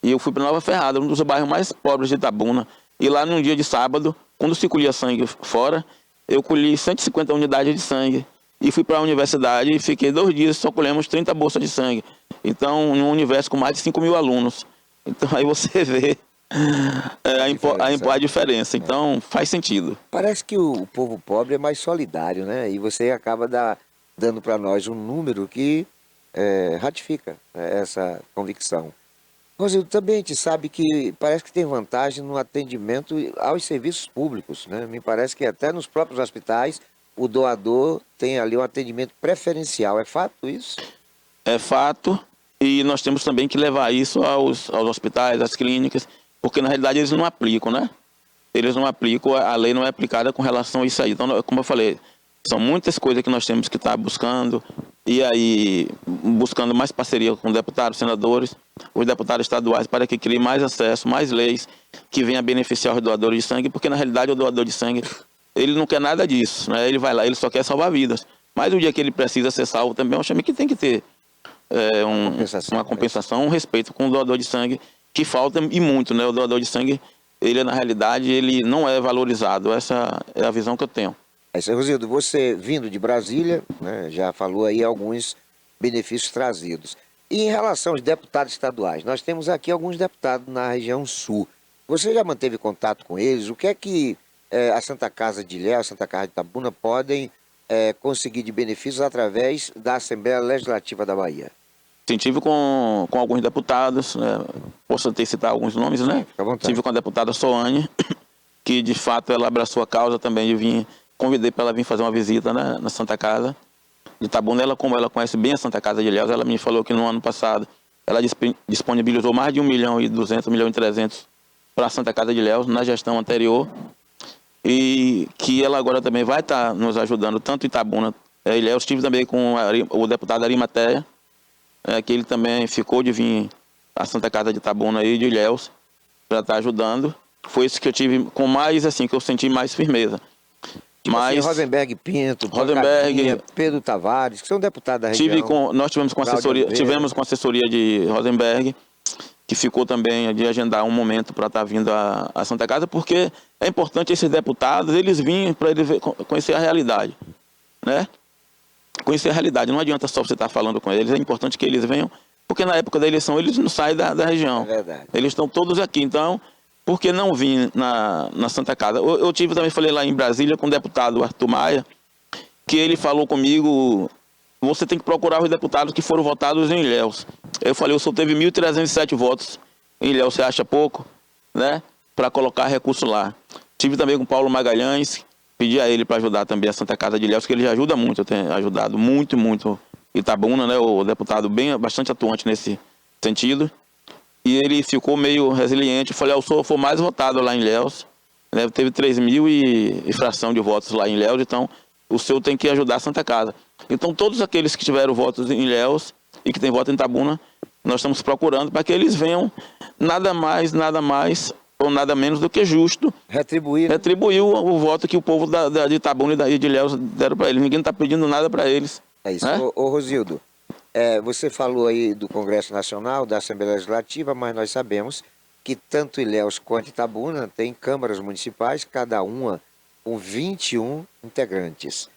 e eu fui para Nova Ferrada, um dos bairros mais pobres de Itabuna. E lá num dia de sábado, quando se colhia sangue fora, eu colhi 150 unidades de sangue. E fui para a universidade e fiquei 2 dias, só colhemos 30 bolsas de sangue. Então, num universo com mais de 5.000 alunos. Então, aí você vê a diferença. Então, faz sentido. Parece que o povo pobre é mais solidário, né? E você acaba dando para nós um número que ratifica essa convicção. Rosildo, também a gente sabe que parece que tem vantagem no atendimento aos serviços públicos, né? Me parece que até nos próprios hospitais o doador tem ali um atendimento preferencial. É fato isso? É fato, e nós temos também que levar isso aos hospitais, às clínicas, porque na realidade eles não aplicam, né? Eles não aplicam, a lei não é aplicada com relação a isso aí. Então, como eu falei, são muitas coisas que nós temos que estar buscando, e aí buscando mais parceria com deputados, senadores, os deputados estaduais, para que criem mais acesso, mais leis que venham a beneficiar os doadores de sangue, porque na realidade o doador de sangue, ele não quer nada disso, né? Ele vai lá, ele só quer salvar vidas. Mas o dia que ele precisa ser salvo também, eu acho que tem que ter uma compensação, um respeito com o doador de sangue, que falta e muito, né? O doador de sangue, ele na realidade, ele não é valorizado. Essa é a visão que eu tenho. Seu Rosildo, você vindo de Brasília, né, já falou aí alguns benefícios trazidos. E em relação aos deputados estaduais, nós temos aqui alguns deputados na região sul. Você já manteve contato com eles? O que é que a Santa Casa de Ilhéus, Santa Casa de Itabuna, podem conseguir de benefícios através da Assembleia Legislativa da Bahia? Sim, tive com alguns deputados, posso até citar alguns nomes, né? Fica à vontade. Tive com a deputada Soane, que de fato ela abraçou a causa também de vir, convidei para ela vir fazer uma visita, né, na Santa Casa de Itabuna. Ela, como ela conhece bem a Santa Casa de Ilhéus, ela me falou que no ano passado ela disponibilizou mais de 1.200.000, 1.300.000 para a Santa Casa de Ilhéus na gestão anterior, e que ela agora também vai estar nos ajudando, tanto em Itabuna, Ilhéus. Estive também com o deputado Arimateia, que ele também ficou de vir à Santa Casa de Itabuna e de Ilhéus para estar ajudando. Foi isso que eu tive com mais, assim, que eu senti mais firmeza. Tipo Mas assim, Rosenberg Pinto, Rosenberg, Pancadinha, Pedro Tavares, que são deputados da região. nós tivemos com assessoria de Rosenberg, que ficou também de agendar um momento para estar vindo à Santa Casa, porque é importante esses deputados, eles virem para eles conhecer a realidade, né? Conhecer a realidade, não adianta só você estar falando com eles, é importante que eles venham, porque na época da eleição eles não saem da região. É verdade. Eles estão todos aqui, então, por que não vir na Santa Casa? Eu também falei lá em Brasília com o deputado Arthur Maia, que ele falou comigo, você tem que procurar os deputados que foram votados em Ilhéus. Eu falei, o senhor teve 1.307 votos em Ilhéus, você acha pouco, né? Para colocar recurso lá. Tive também com o Paulo Magalhães, pedi a ele para ajudar também a Santa Casa de Ilhéus, que ele já ajuda muito, eu tenho ajudado muito Itabuna, né? O deputado bastante atuante nesse sentido. E ele ficou meio resiliente. Eu falei, o senhor foi mais votado lá em Ilhéus, né? Teve 3.000 e fração de votos lá em Ilhéus, então o senhor tem que ajudar a Santa Casa. Então todos aqueles que tiveram votos em Ilhéus e que têm voto em Itabuna, nós estamos procurando para que eles venham nada mais ou nada menos do que justo Retribuir. retribuir o voto que o povo de Itabuna e de Ilhéus deram para eles. Ninguém está pedindo nada para eles. É isso. Né? Ô Rosildo, você falou aí do Congresso Nacional, da Assembleia Legislativa, mas nós sabemos que tanto Ilhéus quanto Itabuna têm câmaras municipais, cada uma com 21 integrantes.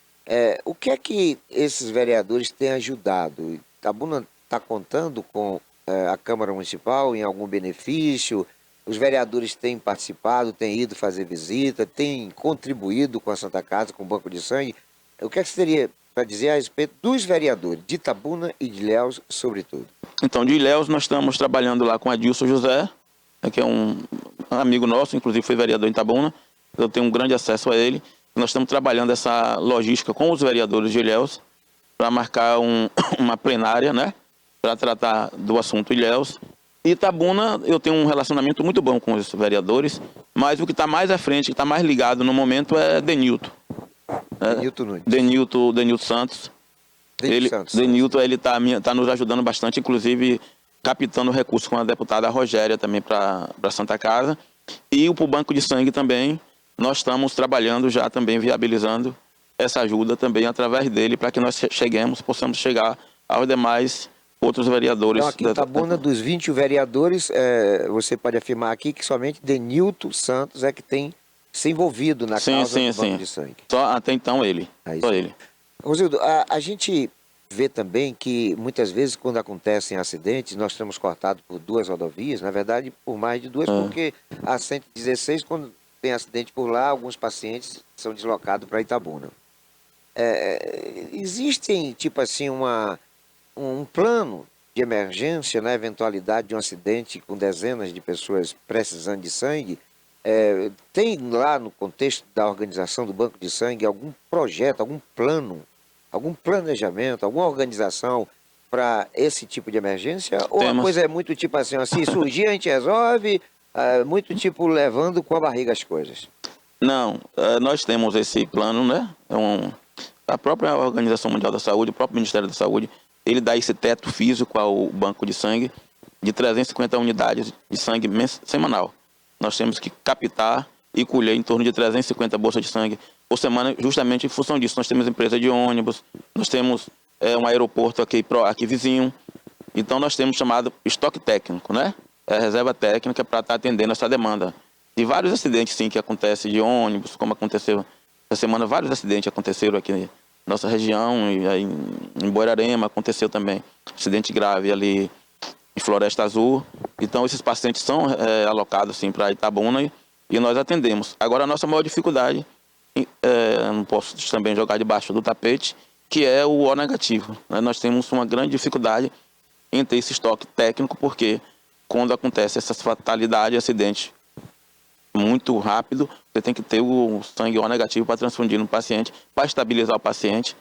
O que é que esses vereadores têm ajudado? Itabuna está contando com a Câmara Municipal em algum benefício? Os vereadores têm participado, têm ido fazer visita, têm contribuído com a Santa Casa, com o Banco de Sangue. O que é que você teria para dizer a respeito dos vereadores de Itabuna e de Ilhéus, sobretudo? Então, de Ilhéus, nós estamos trabalhando lá com Adilson José, que é um amigo nosso, inclusive foi vereador em Itabuna. Eu tenho um grande acesso a ele. Nós estamos trabalhando essa logística com os vereadores de Ilhéus para marcar uma plenária, né, para tratar do assunto Ilhéus. E Itabuna, eu tenho um relacionamento muito bom com os vereadores, mas o que está mais à frente, que está mais ligado no momento é Denilton. Denilton Nunes. Denilton Santos. Denilton, ele está nos ajudando bastante, inclusive captando recursos com a deputada Rogéria também para Santa Casa. E para o Banco de Sangue também, nós estamos trabalhando já também, viabilizando essa ajuda também através dele, para que nós possamos chegar aos demais outros vereadores. Então, aqui em Itabuna, dos 20 vereadores, você pode afirmar aqui que somente Denilton Santos é que tem se envolvido na causa do Banco de Sangue. Só até então ele. Só ele. Rosildo, a gente vê também que muitas vezes quando acontecem acidentes, nós estamos cortados por 2 rodovias, na verdade por mais de 2, porque a 116, quando tem acidente por lá, alguns pacientes são deslocados para Itabuna. Existem, tipo assim, um plano de emergência na eventualidade de um acidente com dezenas de pessoas precisando de sangue? Tem lá no contexto da organização do Banco de Sangue algum projeto, algum plano, algum planejamento, alguma organização para esse tipo de emergência? Ou a coisa é muito tipo assim, se surgir a gente resolve, muito tipo levando com a barriga as coisas? Não, nós temos esse plano, né? A própria Organização Mundial da Saúde, o próprio Ministério da Saúde, ele dá esse teto físico ao Banco de Sangue de 350 unidades de sangue semanal. Nós temos que captar e colher em torno de 350 bolsas de sangue por semana, justamente em função disso. Nós temos empresa de ônibus, nós temos um aeroporto aqui vizinho. Então nós temos chamado estoque técnico, né? Reserva técnica para estar atendendo essa demanda. E vários acidentes, sim, que acontecem de ônibus, como aconteceu essa semana, vários acidentes aconteceram aqui na nossa região, e aí em Borarema aconteceu também acidente grave ali em Floresta Azul. Então esses pacientes são alocados, sim, para Itabuna e nós atendemos. Agora, a nossa maior dificuldade, não posso também jogar debaixo do tapete, que é o O negativo, né? Nós temos uma grande dificuldade em ter esse estoque técnico, porque quando acontece essa fatalidade, acidente muito rápido, você tem que ter o sangue O negativo para transfundir no paciente, para estabilizar o paciente,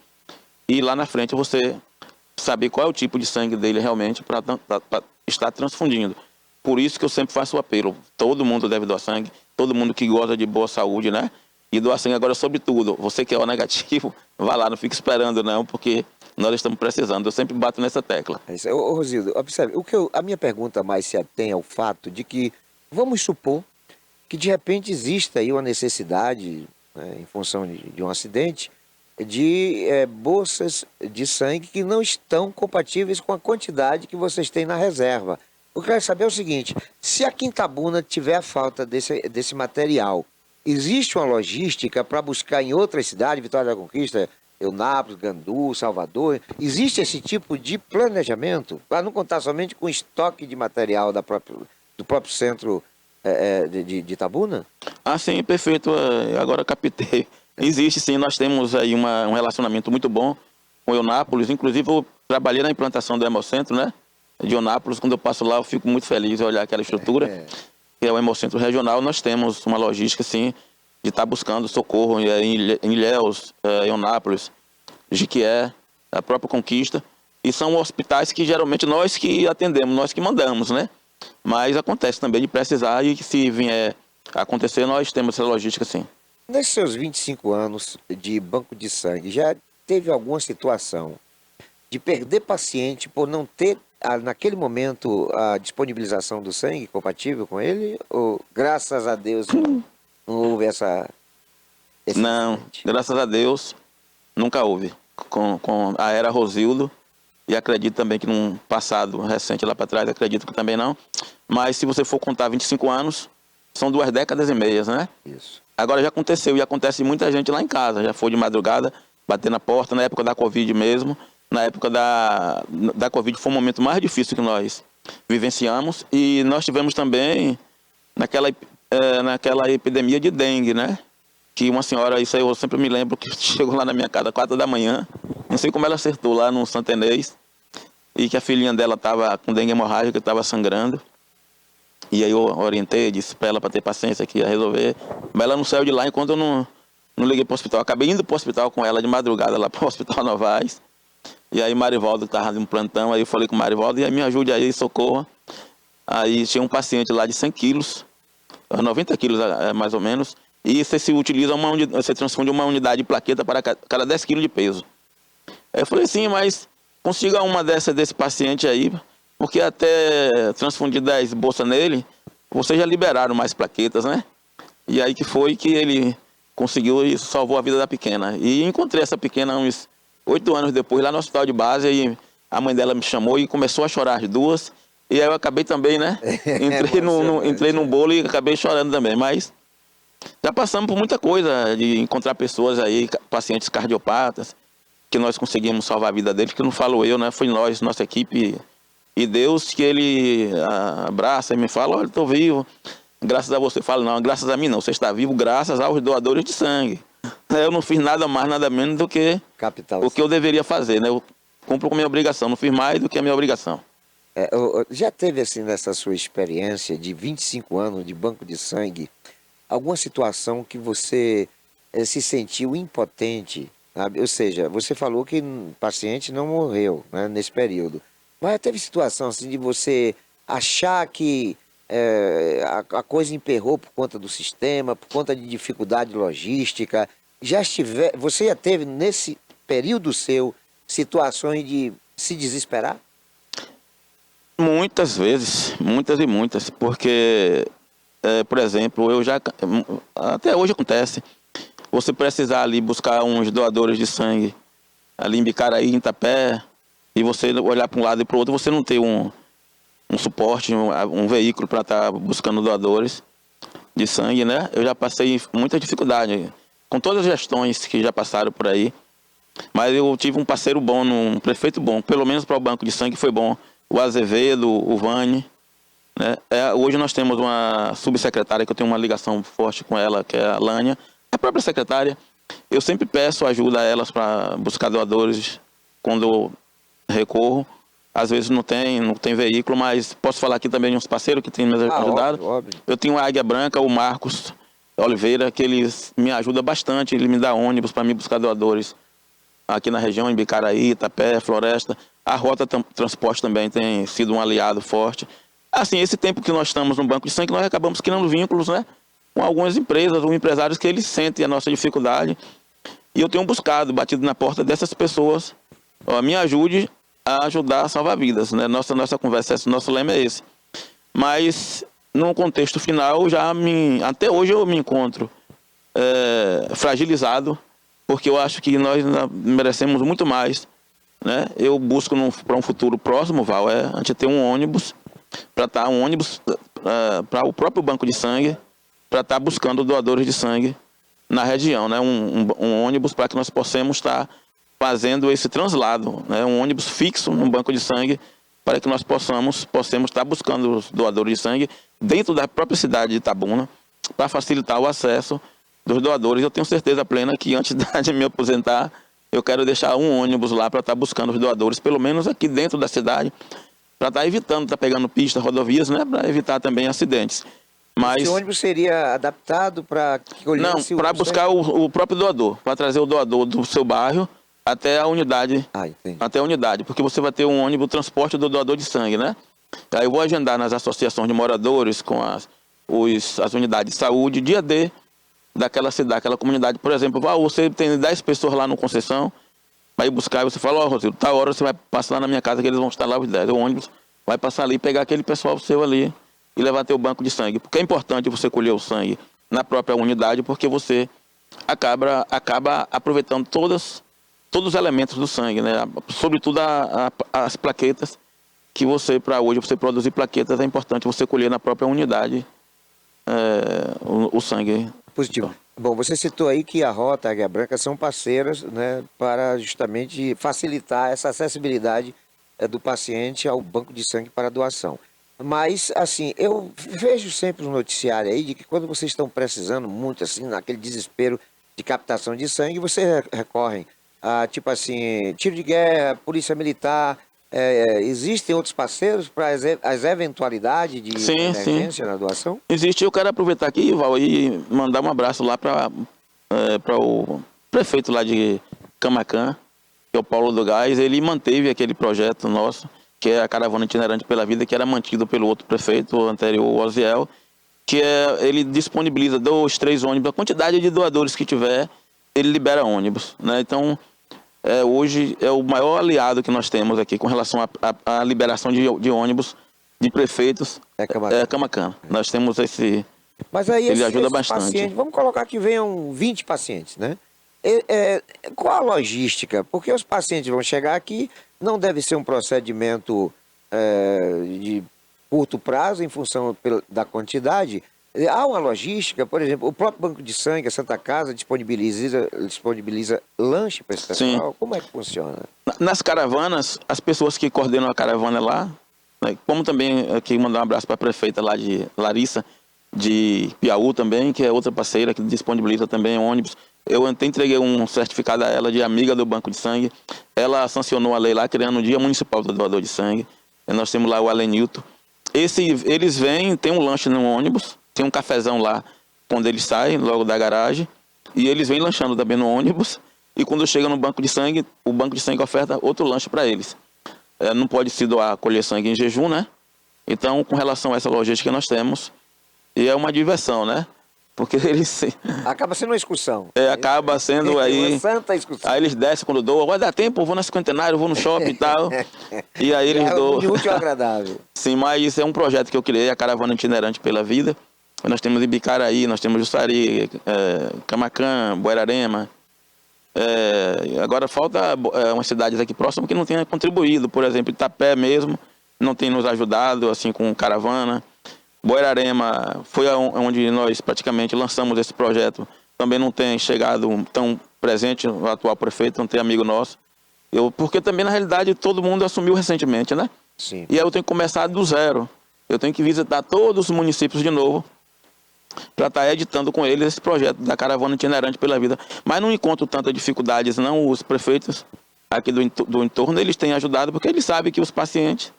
e lá na frente você saber qual é o tipo de sangue dele realmente para estar transfundindo. Por isso que eu sempre faço o apelo, todo mundo deve doar sangue, todo mundo que gosta de boa saúde, né? E doar sangue agora, sobretudo, você que é O negativo, vá lá, não fique esperando não, porque nós estamos precisando. Eu sempre bato nessa tecla. É isso. Ô, Rosildo, observe, a minha pergunta mais se atém ao fato de que, vamos supor que de repente exista aí uma necessidade, né, em função de um acidente, de bolsas de sangue que não estão compatíveis com a quantidade que vocês têm na reserva. Eu quero saber o seguinte, se a Quintabuna tiver a falta desse material, existe uma logística para buscar em outras cidades, Vitória da Conquista, Eunápolis, Gandu, Salvador? Existe esse tipo de planejamento para não contar somente com estoque de material do próprio centro de Itabuna? Ah, sim, perfeito. Agora captei. Existe sim, nós temos aí um relacionamento muito bom com Eunápolis. Inclusive, eu trabalhei na implantação do Hemocentro, né? De Eunápolis. Quando eu passo lá, eu fico muito feliz de olhar aquela estrutura. Que é o Hemocentro Regional. Nós temos uma logística, sim, de estar buscando socorro em Ilhéus, Eunápolis, Jiquié, a própria Conquista. E são hospitais que geralmente nós que atendemos, nós que mandamos, né? Mas acontece também de precisar e se vier a acontecer, nós temos essa logística, sim. Nesses seus 25 anos de banco de sangue, já teve alguma situação de perder paciente por não ter, naquele momento, a disponibilização do sangue compatível com ele? Ou, graças a Deus, não houve esse Não, acidente? graças a Deus, nunca houve. Com a era Rosildo, e acredito também que num passado recente lá para trás, acredito que também não. Mas se você for contar 25 anos, são 2 décadas e meias, né? Isso. Agora já aconteceu, e acontece muita gente lá em casa. Já foi de madrugada, bater na porta, na época da Covid mesmo. Na época da Covid foi um momento mais difícil que nós vivenciamos. E nós tivemos também naquela epidemia de dengue, né? Que uma senhora, isso aí eu sempre me lembro, que chegou lá na minha casa às 4 da manhã. Não sei como ela acertou lá no Santo Inês. E que a filhinha dela estava com dengue hemorrágica, estava sangrando. E aí eu orientei, disse para ela para ter paciência que ia resolver. Mas ela não saiu de lá enquanto eu não liguei para o hospital. Acabei indo para o hospital com ela de madrugada, lá para o Hospital Novaes. E aí Marivaldo estava em plantão, aí eu falei com o Marivaldo, e aí me ajude aí, socorra. Aí tinha um paciente lá de 100 quilos, 90 quilos mais ou menos, e você se utiliza você transfunde uma unidade de plaqueta para cada 10 quilos de peso. Aí eu falei, sim, mas consiga uma desse paciente aí, porque até transfundir 10 bolsas nele, vocês já liberaram mais plaquetas, né? E aí que foi que ele conseguiu e salvou a vida da pequena. E encontrei essa pequena uns 8 anos depois lá no hospital de base, e a mãe dela me chamou e começou a chorar as duas. E aí eu acabei também, né? Entrei num bolo e acabei chorando também, mas já passamos por muita coisa, de encontrar pessoas aí, pacientes cardiopatas, que nós conseguimos salvar a vida deles, que não falo eu, né? Foi nós, nossa equipe, e Deus que ele abraça e me fala, olha, estou vivo, graças a você. Fala, não, graças a mim não, você está vivo graças aos doadores de sangue. Eu não fiz nada mais, nada menos do que o que eu deveria fazer, né? Eu cumpro com a minha obrigação, não fiz mais do que a minha obrigação. Já teve, assim, nessa sua experiência de 25 anos de banco de sangue, alguma situação que você se sentiu impotente, sabe? Ou seja, você falou que o paciente não morreu, né, nesse período. Mas teve situação assim de você achar que a coisa emperrou por conta do sistema, por conta de dificuldade logística? Você já teve nesse período seu situações de se desesperar? Muitas vezes, muitas e muitas, porque, por exemplo, até hoje acontece, você precisar ali buscar uns doadores de sangue, ali em Bicaraí, em Itapé, e você olhar para um lado e para o outro, você não ter um suporte, um veículo para estar buscando doadores de sangue, né? Eu já passei muita dificuldade, com todas as gestões que já passaram por aí, mas eu tive um parceiro bom, um prefeito bom, pelo menos para o banco de sangue foi bom. O Azevedo, o Vani, né? Hoje nós temos uma subsecretária que eu tenho uma ligação forte com ela, que é a Lânia, a própria secretária. Eu sempre peço ajuda a elas para buscar doadores quando eu recorro. Às vezes não tem veículo, mas posso falar aqui também de uns parceiros que têm me ajudado. Óbvio. Eu tenho a Águia Branca, o Marcos Oliveira, que eles me ajudam bastante. Ele me dá ônibus para me buscar doadores aqui na região, em Bicaraí, Itapé, Floresta. A Rota Transporte também tem sido um aliado forte. Assim, esse tempo que nós estamos no Banco de Sangue, nós acabamos criando vínculos, né, com algumas empresas ou empresários que eles sentem a nossa dificuldade. E eu tenho buscado, batido na porta dessas pessoas, me ajude a ajudar a salvar vidas, né? Nossa conversa, nosso lema é esse. Mas, no contexto final, até hoje eu me encontro fragilizado, porque eu acho que nós merecemos muito mais, né? Eu busco para um futuro próximo, Val, a gente ter um ônibus, para o próprio banco de sangue, para estar buscando doadores de sangue na região, né? Um ônibus para que nós possamos estar fazendo esse translado, né? Um ônibus fixo no banco de sangue para que nós possamos estar buscando os doadores de sangue dentro da própria cidade de Itabuna para facilitar o acesso dos doadores. Eu tenho certeza plena que antes de me aposentar, eu quero deixar um ônibus lá para estar buscando os doadores, pelo menos aqui dentro da cidade, para estar evitando, estar pegando pistas, rodovias, né? Para evitar também acidentes. Mas esse ônibus seria adaptado para não, para buscar o próprio doador, para trazer o doador do seu bairro até a unidade, porque você vai ter um ônibus transporte do doador de sangue, né? Aí eu vou agendar nas associações de moradores com as unidades de saúde, dia D daquela cidade, daquela comunidade. Por exemplo, você tem 10 pessoas lá no concessão, vai buscar e você fala, Rodrigo, tal hora você vai passar lá na minha casa que eles vão estar lá os 10. O ônibus vai passar ali e pegar aquele pessoal seu ali e levar até o banco de sangue. Porque é importante você colher o sangue na própria unidade, porque você acaba aproveitando todos os elementos do sangue, né? Sobretudo as plaquetas, que para hoje você produzir plaquetas, é importante você colher na própria unidade o sangue. Positivo. Bom, você citou aí que a Rota e a Águia Branca são parceiras, né, para justamente facilitar essa acessibilidade do paciente ao banco de sangue para doação. Mas, assim, eu vejo sempre no noticiário aí de que quando vocês estão precisando muito, assim, naquele desespero de captação de sangue, vocês recorrem a, tipo assim, tiro de guerra, polícia militar. Existem outros parceiros para as eventualidades de emergência na doação? Existe. Eu quero aproveitar aqui, Val, e mandar um abraço lá para o prefeito lá de Camaquã, que é o Paulo do Gás. Ele manteve aquele projeto nosso, que é a Caravana Itinerante pela Vida, que era mantido pelo outro prefeito, o anterior, o Oziel, que ele disponibiliza 2, 3 ônibus. A quantidade de doadores que tiver, ele libera ônibus, né? Então, hoje é o maior aliado que nós temos aqui com relação à liberação de ônibus de prefeitos. Camaquã. Nós temos esse... Mas aí ele ajuda bastante. Pacientes, vamos colocar que venham 20 pacientes, né? Qual a logística? Porque os pacientes vão chegar aqui, não deve ser um procedimento de curto prazo em função da quantidade. Há uma logística, por exemplo, o próprio Banco de Sangue, a Santa Casa, disponibiliza lanche para esse pessoal? Sim. Como é que funciona? Nas caravanas, as pessoas que coordenam a caravana lá, né, como também aqui mandar um abraço para a prefeita lá de Larissa, de Piauí também, que é outra parceira que disponibiliza também ônibus. Eu até entreguei um certificado a ela de amiga do Banco de Sangue. Ela sancionou a lei lá, criando o Dia Municipal do Doador de Sangue. E nós temos lá o Alenilton. Eles vêm, tem um lanche no ônibus, tem um cafezão lá quando eles saem, logo da garagem. E eles vêm lanchando também no ônibus. E quando chega no Banco de Sangue, o Banco de Sangue oferta outro lanche para eles. Não pode se doar, colher sangue em jejum, né? Então, com relação a essa logística que nós temos, e é uma diversão, né? Porque eles... Acaba sendo uma excursão. Acaba sendo aí... Uma santa excursão. Aí eles descem quando doam. Vai dar tempo, eu vou na Cinquentenário, eu vou no shopping e tal. E aí eles doam. É útil e agradável. Sim, mas isso é um projeto que eu criei, a Caravana Itinerante pela Vida. Nós temos em Bicaraí, nós temos Jussari, Camaquã, Buerarema. Agora falta umas cidades aqui próximas que não tenham contribuído. Por exemplo, Itapé mesmo não tem nos ajudado assim com caravana. Buerarema foi onde nós praticamente lançamos esse projeto. Também não tem chegado tão presente o atual prefeito, não tem amigo nosso. Porque também, na realidade, todo mundo assumiu recentemente, né? Sim. E aí eu tenho que começar do zero. eu tenho que visitar todos os municípios de novo para estar editando com eles esse projeto da caravana itinerante pela vida. Mas não encontro tantas dificuldades, não. Os prefeitos aqui do entorno, eles têm ajudado, porque eles sabem que os pacientes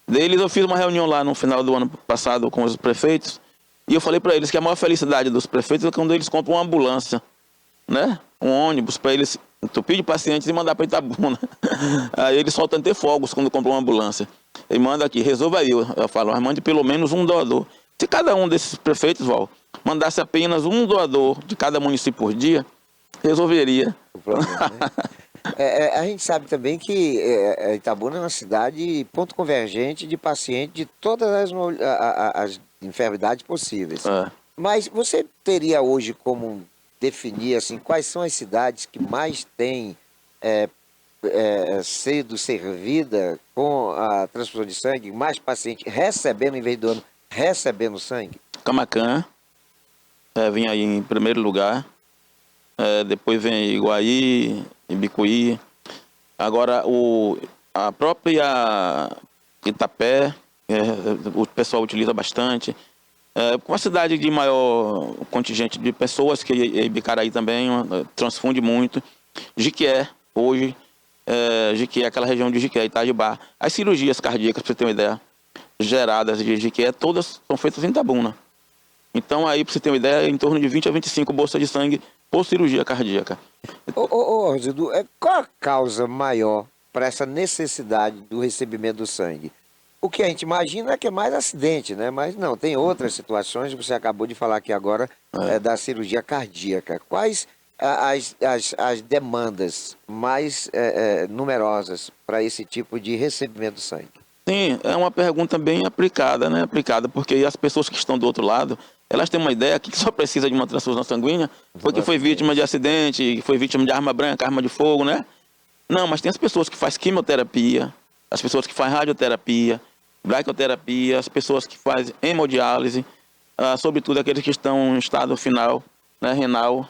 deles, eu fiz uma reunião lá no final do ano passado com os prefeitos, e eu falei para eles que a maior felicidade dos prefeitos é quando eles compram uma ambulância, né? Um ônibus para eles entupir de pacientes e mandar para Itabuna. Aí eles soltam ter fogos quando compram uma ambulância. E manda aqui, resolva aí. Eu falo, mas mande pelo menos um doador. Se cada um desses prefeitos, Val, mandasse apenas um doador de cada município por dia, resolveria o problema, né? A gente sabe também que Itabuna é uma cidade ponto convergente de pacientes de todas as enfermidades possíveis. Mas você teria hoje como definir assim, quais são as cidades que mais têm sido servida com a transfusão de sangue, mais pacientes recebendo em vez do ano, recebendo sangue? Camaquã vem aí em primeiro lugar, depois vem Iguaí, Ibicuí, agora a própria Itapé, o pessoal utiliza bastante. Com a cidade de maior contingente de pessoas, que Ibicaraí também transfunde muito. Jiquié, hoje, Jiquié, aquela região de Jiquié, Itajibá. As cirurgias cardíacas, para você ter uma ideia, geradas de Jiquié, todas são feitas em Itabuna. Então aí, para você ter uma ideia, em torno de 20 a 25 bolsas de sangue por cirurgia cardíaca. Rosidu, qual a causa maior para essa necessidade do recebimento do sangue? O que a gente imagina é que é mais acidente, né? Mas não, tem outras situações, você acabou de falar aqui agora, da cirurgia cardíaca. Quais as demandas mais numerosas para esse tipo de recebimento do sangue? Sim, é uma pergunta bem aplicada, né? Aplicada, porque as pessoas que estão do outro lado, elas têm uma ideia que só precisa de uma transfusão sanguínea porque foi vítima de acidente, foi vítima de arma branca, arma de fogo, né? Não, mas tem as pessoas que fazem quimioterapia, as pessoas que fazem radioterapia, braquioterapia, as pessoas que fazem hemodiálise, sobretudo aqueles que estão em estado final, né, renal,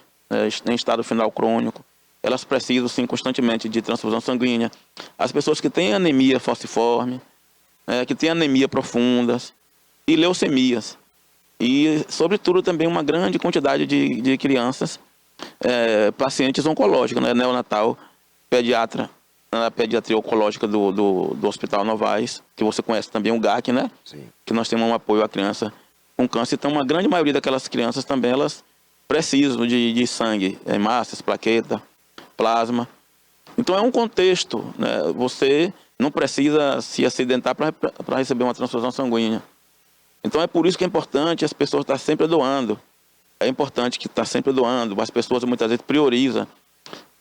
em estado final crônico. Elas precisam, sim, constantemente de transfusão sanguínea. As pessoas que têm anemia falciforme, que têm anemia profundas e leucemias. E, sobretudo, também uma grande quantidade de crianças, pacientes oncológicos, né, neonatal, pediatra, na pediatria oncológica do Hospital Novaes, que você conhece também, o GAC, né? Sim. Que nós temos um apoio à criança com câncer. Então, uma grande maioria daquelas crianças também, elas precisam de sangue, hemácias, plaqueta, plasma. Então, é um contexto, né? Você não precisa se acidentar para receber uma transfusão sanguínea. Então, é por isso que é importante as pessoas estar sempre doando. É importante que está sempre doando. As pessoas muitas vezes priorizam.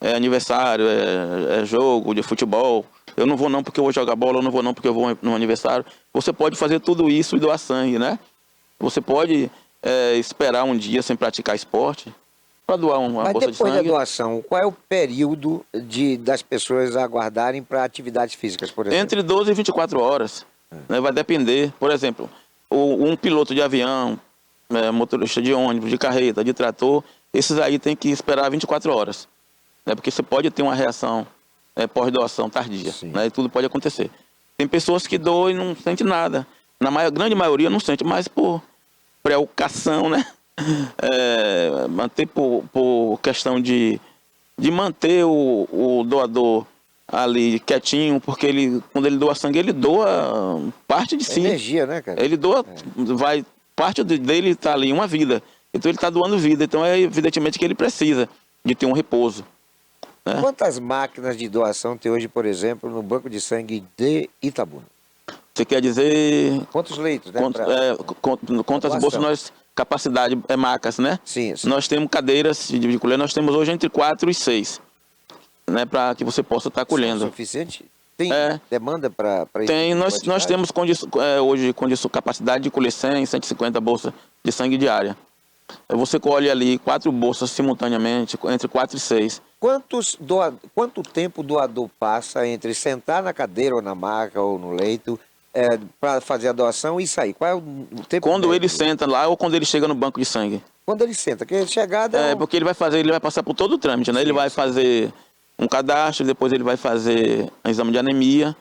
É aniversário, é jogo de futebol. Eu não vou não porque eu vou jogar bola, eu não vou não porque eu vou no aniversário. Você pode fazer tudo isso e doar sangue, né? Você pode esperar um dia sem praticar esporte para doar uma bolsa de sangue. Mas depois da doação, qual é o período das pessoas aguardarem para atividades físicas, por exemplo? Entre 12 e 24 horas. Né? Vai depender. Por exemplo, um piloto de avião, motorista de ônibus, de carreta, de trator, esses aí tem que esperar 24 horas. Porque você pode ter uma reação pós-doação tardia, né? E tudo pode acontecer. Tem pessoas que doam e não sentem nada. Grande maioria não sente, mas por preocupação, né? Manter por questão de manter o doador ali quietinho, porque quando ele doa sangue, ele doa parte de si. Energia, né, cara? Ele doa, parte dele está ali, uma vida. Então ele está doando vida. Então é evidentemente que ele precisa de ter um repouso. Quantas máquinas de doação tem hoje, por exemplo, no Banco de Sangue de Itabuna? Você quer dizer... Quantos leitos, né? Quantas bolsas capacidade, macas, né? Sim. Nós temos cadeiras de colher, nós temos hoje entre 4 e 6, né? Para que você possa estar colhendo. É suficiente? Tem demanda para isso? Tem, nós temos hoje capacidade de colher 100, 150 bolsas de sangue diária. Você colhe ali 4 bolsas simultaneamente, entre 4 e 6. Quanto tempo o doador passa entre sentar na cadeira ou na maca ou no leito para fazer a doação e sair? Qual é o tempo? Quando ele senta lá ou quando ele chega no banco de sangue? Quando ele senta, que chegada... Porque ele vai passar por todo o trâmite, né? Sim, ele vai fazer um cadastro, depois ele vai fazer um exame de anemia,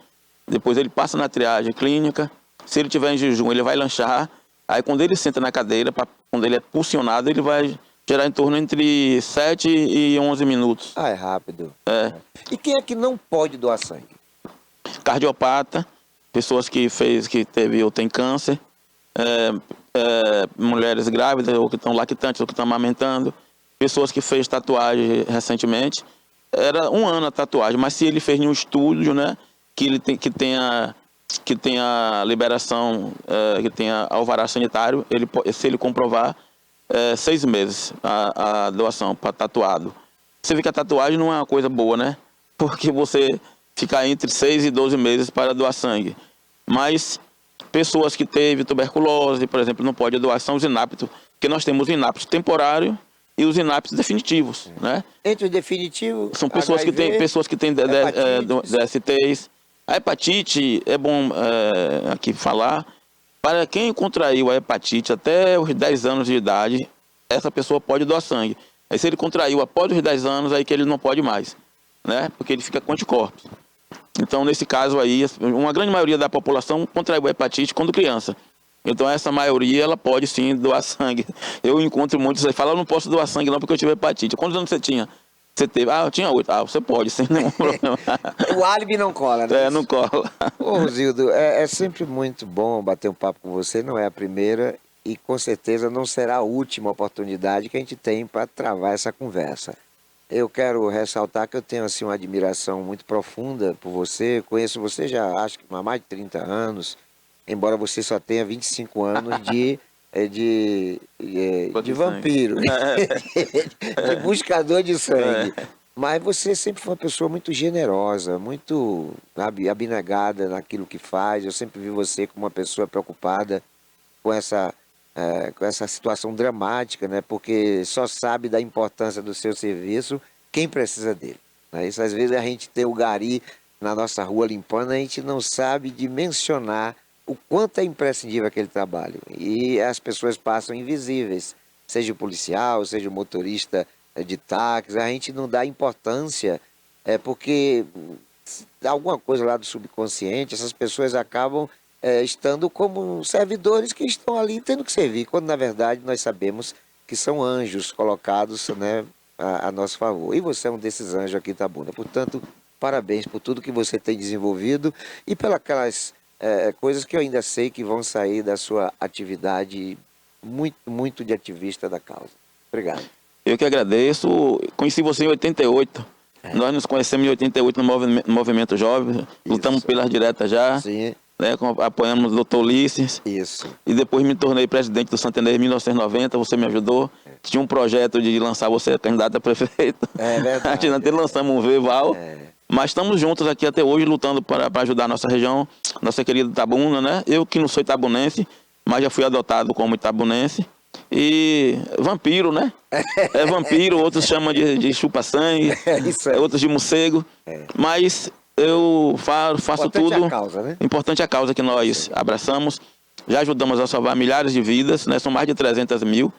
depois ele passa na triagem clínica, Se ele tiver em jejum, ele vai lanchar. Aí quando ele senta na cadeira, quando ele é pulsionado, ele vai gerar em torno entre 7 e 11 minutos. Ah, é rápido. É. E quem é que não pode doar sangue? Cardiopata, pessoas que teve ou tem câncer, mulheres grávidas ou que estão lactantes ou que estão amamentando, pessoas que fez tatuagem recentemente. Era 1 ano a tatuagem, mas se ele fez em um estúdio, né, que ele que tenha liberação, que tenha alvará sanitário, se ele comprovar 6 meses a doação para tatuado. Você vê que a tatuagem não é uma coisa boa, né? Porque você fica entre 6 e 12 meses para doar sangue. Mas pessoas que teve tuberculose, por exemplo, não pode doar, são os inaptos, porque nós temos o inapto temporário e os inaptos definitivos, né? Entre o definitivo, são pessoas que têm DSTs. A hepatite, é bom aqui falar, para quem contraiu a hepatite até os 10 anos de idade, essa pessoa pode doar sangue. Aí se ele contraiu após os 10 anos, aí que ele não pode mais, né? Porque ele fica com anticorpos. Então, nesse caso aí, uma grande maioria da população contraiu a hepatite quando criança. Então, essa maioria, ela pode sim doar sangue. Eu encontro muitos aí, falam, eu não posso doar sangue não porque eu tive hepatite. Quantos anos você tinha? Você teve? Ah, eu tinha 8. Ah, você pode, sem nenhum problema. O álibi não cola, né? Não cola. Ô, Rosildo, é sempre muito bom bater um papo com você, não é a primeira e com certeza não será a última oportunidade que a gente tem para travar essa conversa. Eu quero ressaltar que eu tenho assim, uma admiração muito profunda por você, conheço você já acho que há mais de 30 anos, embora você só tenha 25 anos de vampiro, de buscador de sangue. Mas você sempre foi uma pessoa muito generosa, muito, sabe, abnegada naquilo que faz. Eu sempre vi você como uma pessoa preocupada com essa situação dramática, né? Porque só sabe da importância do seu serviço quem precisa dele. Né? Isso, às vezes a gente tem o gari na nossa rua limpando, a gente não sabe dimensionar o quanto é imprescindível aquele trabalho. E as pessoas passam invisíveis, seja o policial, seja o motorista de táxi, a gente não dá importância, porque alguma coisa lá do subconsciente, essas pessoas acabam estando como servidores que estão ali tendo que servir, quando na verdade nós sabemos que são anjos colocados, né, a nosso favor. E você é um desses anjos aqui em Itabuna. Portanto, parabéns por tudo que você tem desenvolvido e pelas aquelas coisas que eu ainda sei que vão sair da sua atividade muito, muito de ativista da causa. Obrigado. Eu que agradeço. Conheci você em 88. Nós nos conhecemos em 88 no Movimento Jovem. Lutamos pelas diretas já. Sim. Né, apoiamos o doutor Ulisses. Isso. E depois me tornei presidente do Santander em 1990. Você me ajudou. Tinha um projeto de lançar você candidato a prefeito. É verdade. A gente até lançamos um Veval. Mas estamos juntos aqui até hoje, lutando para ajudar a nossa região, nossa querida Itabuna, né? Eu que não sou itabunense, mas já fui adotado como itabunense. E vampiro, né? É vampiro, outros chamam de chupa-sangue, outros de morcego. Mas eu faço Importante tudo. É a causa, né? Importante a causa que nós abraçamos. Já ajudamos a salvar milhares de vidas, né? São mais de 300 mil.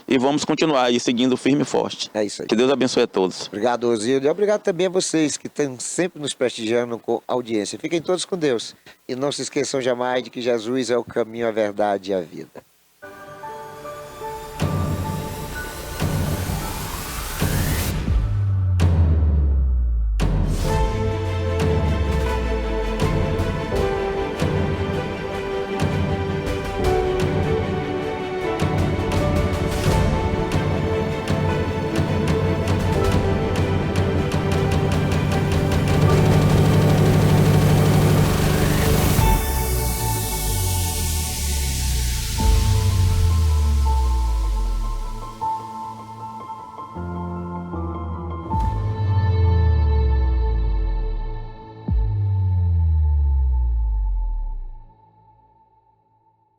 E vamos continuar aí seguindo firme e forte. É isso aí. Que Deus abençoe a todos. Obrigado, Rosildo. E obrigado também a vocês que estão sempre nos prestigiando com audiência. Fiquem todos com Deus. E não se esqueçam jamais de que Jesus é o caminho, a verdade e a vida.